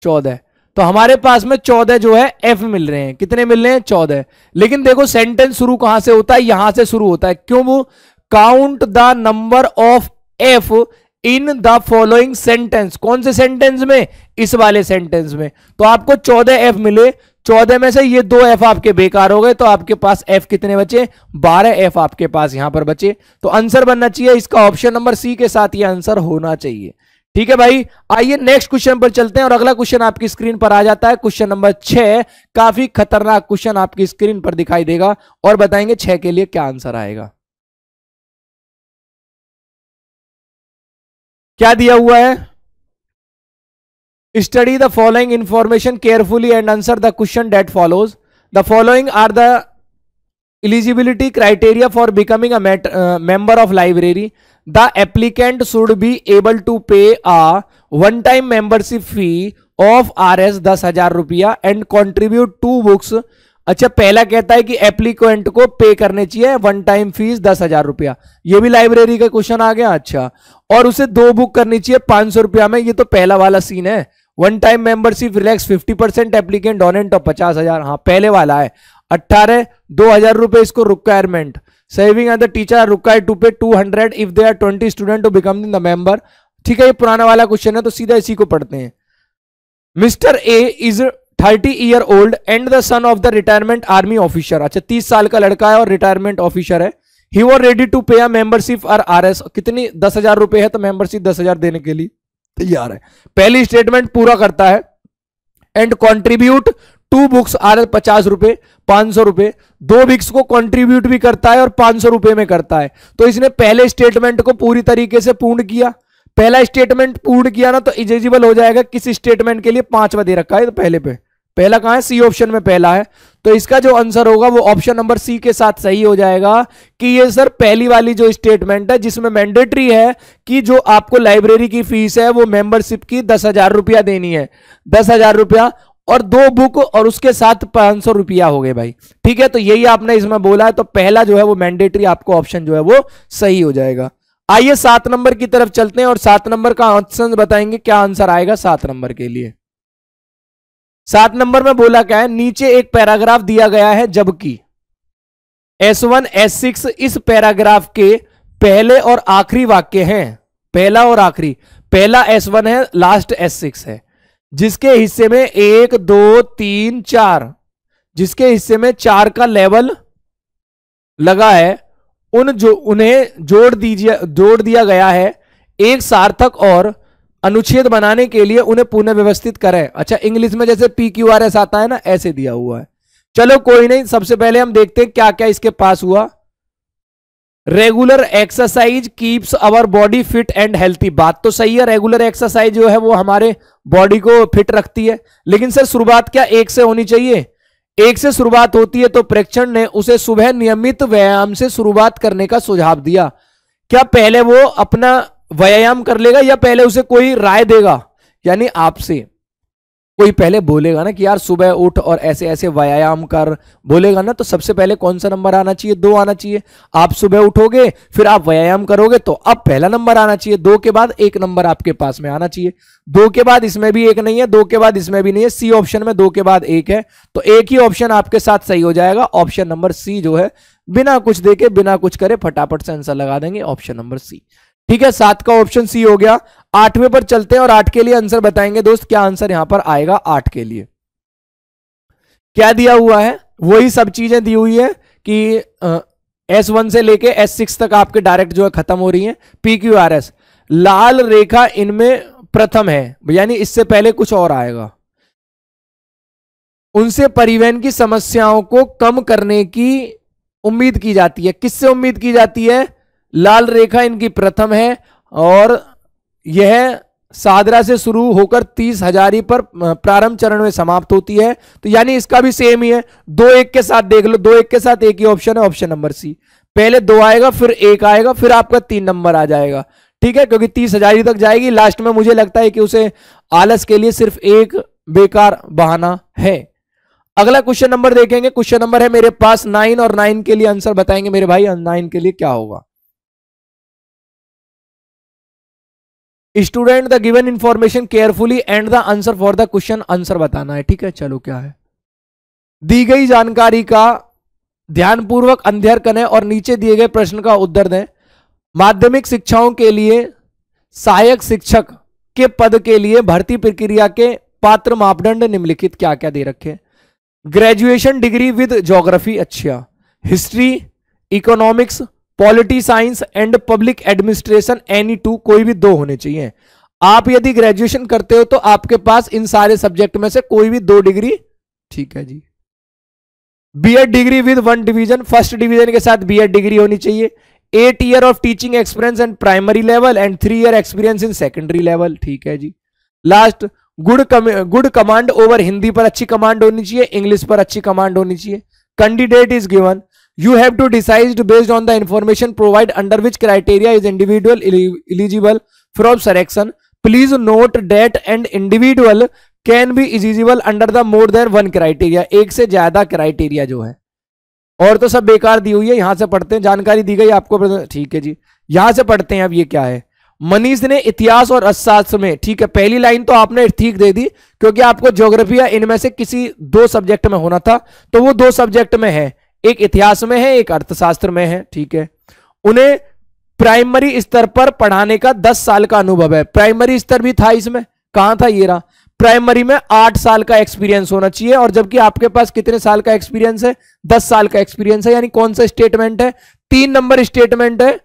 14। तो हमारे पास में 14 जो है एफ मिल रहे हैं। कितने मिल रहे हैं? 14। लेकिन देखो सेंटेंस शुरू कहां से होता है? यहां से शुरू होता है। क्यों? वो count the number of F in the following sentence. कौन से सेंटेंस में? इस वाले सेंटेंस में। तो आपको 14 एफ मिले। 14 में से ये 2 एफ आपके बेकार हो गए, तो आपके पास एफ कितने बचे? 12 एफ आपके पास यहां पर बचे। तो आंसर बनना चाहिए इसका ऑप्शन नंबर सी के साथ ये आंसर होना चाहिए। ठीक है भाई, आइए नेक्स्ट क्वेश्चन पर चलते हैं, और अगला क्वेश्चन आपकी स्क्रीन पर आ जाता है। क्वेश्चन नंबर 6, काफी खतरनाक क्वेश्चन आपकी स्क्रीन पर दिखाई देगा, और बताएंगे 6 के लिए क्या आंसर आएगा। क्या दिया हुआ है? Study the following information carefully and answer the question that follows. The following are the eligibility criteria for becoming a member of library. The applicant should be able to pay a one-time membership fee of Rs 10,000 रुपया and contribute 2 books. अच्छा, पहला कहता है कि applicant को पे करने चाहिए वन टाइम फीस 10,000 रुपया। ये भी लाइब्रेरी का क्वेश्चन आ गया। अच्छा, और उसे 2 बुक करनी चाहिए 500 रुपया में। ये तो पहला वाला सीन है। One time membership relax 50%, applicant donate of 50,000। हाँ, पहले वाला है। 18 2,000 रुपए इसको requirement. Saving and the teacher required to pay 200 if they are 20 student to become the member. ठीक है, ये पुराना वाला क्वेश्चन है, तो सीधा इसी को पढ़ते हैं। Mister A is 30 year old and the son of the retirement army officer. अच्छा, 30 साल का लड़का है और रिटायरमेंट ऑफिसर है। ही वॉज रेडी टू पे अ मेंबरशिप और आरएस। कितनी? 10,000 रुपए है, तो मेंबरशिप 10,000 देने के लिए तैयार है। पहली स्टेटमेंट पूरा करता है। एंड कॉन्ट्रीब्यूट 2 बुक्स आर 50 रुपए 500 रुपए। 2 बुक्स को कंट्रीब्यूट भी करता है और 500 रुपए में करता है। तो इसने पहले स्टेटमेंट को पूरी तरीके से पूर्ण किया। पहला स्टेटमेंट पूर्ण किया ना, तो एलिजिबल हो जाएगा। किस स्टेटमेंट के लिए? 5वां दे रखा है, तो पहले पे पहला कहां है? सी ऑप्शन में पहला है। तो इसका जो आंसर होगा वो ऑप्शन नंबर सी के साथ सही हो जाएगा कि ये सर पहली वाली जो स्टेटमेंट है जिसमें मैंडेटरी है कि जो आपको लाइब्रेरी की फीस है वो मेंबरशिप की 10,000 रुपया देनी है। 10,000 रुपया और 2 बुक और उसके साथ 500 रुपया हो गए भाई। ठीक है, तो यही आपने इसमें बोला है। तो पहला जो है वो मैंडेटरी आपको ऑप्शन जो है वो सही हो जाएगा। आइए 7 नंबर की तरफ चलते हैं और 7 नंबर का ऑप्शन बताएंगे क्या आंसर आएगा 7 नंबर के लिए। 7 नंबर में बोला क्या है? नीचे एक पैराग्राफ दिया गया है, जबकि S1 S6 इस पैराग्राफ के पहले और आखिरी वाक्य हैं। पहला और आखिरी, पहला S1 है, लास्ट S6 है। जिसके हिस्से में 1 2 3 4, जिसके हिस्से में 4 का लेवल लगा है, उन्हें जोड़ दिया गया है। एक सार्थक और अनुच्छेद बनाने के लिए उन्हें पुनः व्यवस्थित करें। अच्छा, इंग्लिश में जैसे PQRS आता है ना, ऐसे दिया हुआ है। चलो कोई नहीं, सबसे पहले हम देखते हैं क्या क्या इसके पास हुआ। Regular exercise keeps our body fit and healthy. बात तो सही है, रेगुलर एक्सरसाइज जो है वो हमारे बॉडी को फिट रखती है। लेकिन सर शुरुआत क्या 1 से होनी चाहिए? 1 से शुरुआत होती है, तो प्रेक्षण ने उसे सुबह नियमित व्यायाम से शुरुआत करने का सुझाव दिया। क्या पहले वो अपना व्यायाम कर लेगा या पहले उसे कोई राय देगा? यानी आपसे कोई पहले बोलेगा ना कि यार सुबह उठ और ऐसे ऐसे व्यायाम कर, बोलेगा ना, तो सबसे पहले कौन सा नंबर आना चाहिए? 2 आना चाहिए। आप सुबह उठोगे, फिर आप व्यायाम करोगे, तो अब पहला नंबर आना चाहिए। 2 के बाद 1 नंबर आपके पास में आना चाहिए। 2 के बाद इसमें भी 1 नहीं है, 2 के बाद इसमें भी नहीं है। सी ऑप्शन में 2 के बाद 1 है, तो एक ही ऑप्शन आपके साथ सही हो जाएगा। ऑप्शन नंबर सी जो है, बिना कुछ देखे बिना कुछ करे फटाफट से आंसर लगा देंगे, ऑप्शन नंबर सी। ठीक है, 7 का ऑप्शन सी हो गया। 8वें पर चलते हैं और 8 के लिए आंसर बताएंगे दोस्त। क्या आंसर यहां पर आएगा 8 के लिए? क्या दिया हुआ है? वही सब चीजें दी हुई है कि S1 से लेके S6 तक आपके डायरेक्ट जो है खत्म हो रही है। PQRS लाल रेखा इनमें प्रथम है, यानी इससे पहले कुछ और आएगा। उनसे परिवहन की समस्याओं को कम करने की उम्मीद की जाती है। किससे उम्मीद की जाती है? लाल रेखा इनकी प्रथम है और यह सादरा से शुरू होकर 30 हजारी पर प्रारंभ चरण में समाप्त होती है। तो यानी इसका भी सेम ही है। 2-1 के साथ देख लो, 2-1 के साथ एक ही ऑप्शन है, ऑप्शन नंबर सी। पहले 2 आएगा, फिर 1 आएगा, फिर आपका 3 नंबर आ जाएगा। ठीक है, क्योंकि 30 हजारी तक जाएगी। लास्ट में मुझे लगता है कि उसे आलस के लिए सिर्फ एक बेकार बहाना है। अगला क्वेश्चन नंबर देखेंगे। क्वेश्चन नंबर है मेरे पास 9 और 9 के लिए आंसर बताएंगे मेरे भाई। 9 के लिए क्या होगा? Student the given information carefully and the answer for the question. Answer बताना है। ठीक है, चलो क्या है? दी गई जानकारी का ध्यानपूर्वक अध्ययन करें और नीचे दिए गए प्रश्न का उत्तर दें। माध्यमिक शिक्षाओं के लिए सहायक शिक्षक के पद के लिए भर्ती प्रक्रिया के पात्र मापदंड निम्नलिखित क्या क्या दे रखे? ग्रेजुएशन डिग्री विद ज्योग्राफी, अच्छा, history, economics, polity science and public administration, any 2, कोई भी 2 होने चाहिए। आप यदि ग्रेजुएशन करते हो तो आपके पास इन सारे सब्जेक्ट में से कोई भी 2 डिग्री, ठीक है जी। BEd degree with 1 division, first division के साथ बीएड डिग्री होनी चाहिए। 8 year of teaching experience and primary level and 3 year experience in secondary level, ठीक है जी। Last, good command over Hindi पर अच्छी कमांड होनी चाहिए, इंग्लिश पर अच्छी कमांड होनी चाहिए। Candidate is given, you have to decide based on the information provided under which criteria is individual eligible from selection. Please note that an individual can be eligible under the more than 1 criteria, एक से ज्यादा criteria जो है। और तो सब बेकार दी हुई है। यहां से पढ़ते हैं, जानकारी दी गई आपको, ठीक है जी। यहां से पढ़ते हैं अब ये क्या है। मनीष ने इतिहास और अर्थशास्त्र में, ठीक है, पहली लाइन तो आपने ठीक दे दी क्योंकि आपको ज्योग्राफी या इनमें से किसी 2 सब्जेक्ट में होना था, तो वो 2 सब्जेक्ट में है, एक इतिहास में है, एक अर्थशास्त्र में है, ठीक है। उन्हें प्राइमरी स्तर पर पढ़ाने का 10 साल का अनुभव है। प्राइमरी स्तर भी था इसमें, कहां था ये रहा। प्राइमरी में 8 साल का एक्सपीरियंस होना चाहिए और जबकि आपके पास कितने साल का एक्सपीरियंस है? 10 साल का एक्सपीरियंस है। यानी कौन सा स्टेटमेंट है? 3 नंबर स्टेटमेंट है।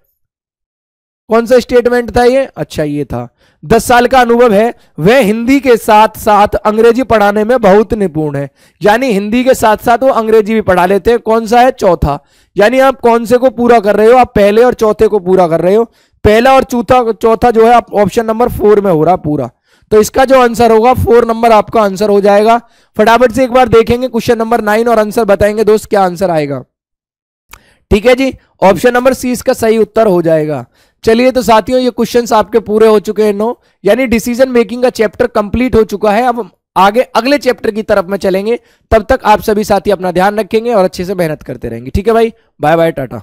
कौन सा स्टेटमेंट था ये? अच्छा, ये था। 10 साल का अनुभव है। वह हिंदी के साथ साथ अंग्रेजी पढ़ाने में बहुत निपुण है। यानी हिंदी के साथ साथ वो अंग्रेजी भी पढ़ा लेते हैं। कौन सा है? चौथा। यानी आप कौन से को पूरा कर रहे हो? आप पहले और चौथे को पूरा कर रहे हो। पहला और चौथा जो है आप ऑप्शन नंबर 4 में हो रहा पूरा। तो इसका जो आंसर होगा 4 नंबर आपका आंसर हो जाएगा। फटाफट से एक बार देखेंगे क्वेश्चन नंबर 9 और आंसर बताएंगे दोस्त क्या आंसर आएगा। ठीक है जी, ऑप्शन नंबर सी इसका सही उत्तर हो जाएगा। चलिए तो साथियों, ये क्वेश्चंस आपके पूरे हो चुके हैं 9, यानी डिसीजन मेकिंग का चैप्टर कंप्लीट हो चुका है। अब आगे अगले चैप्टर की तरफ में चलेंगे। तब तक आप सभी साथी अपना ध्यान रखेंगे और अच्छे से मेहनत करते रहेंगे। ठीक है भाई, बाय बाय, टाटा।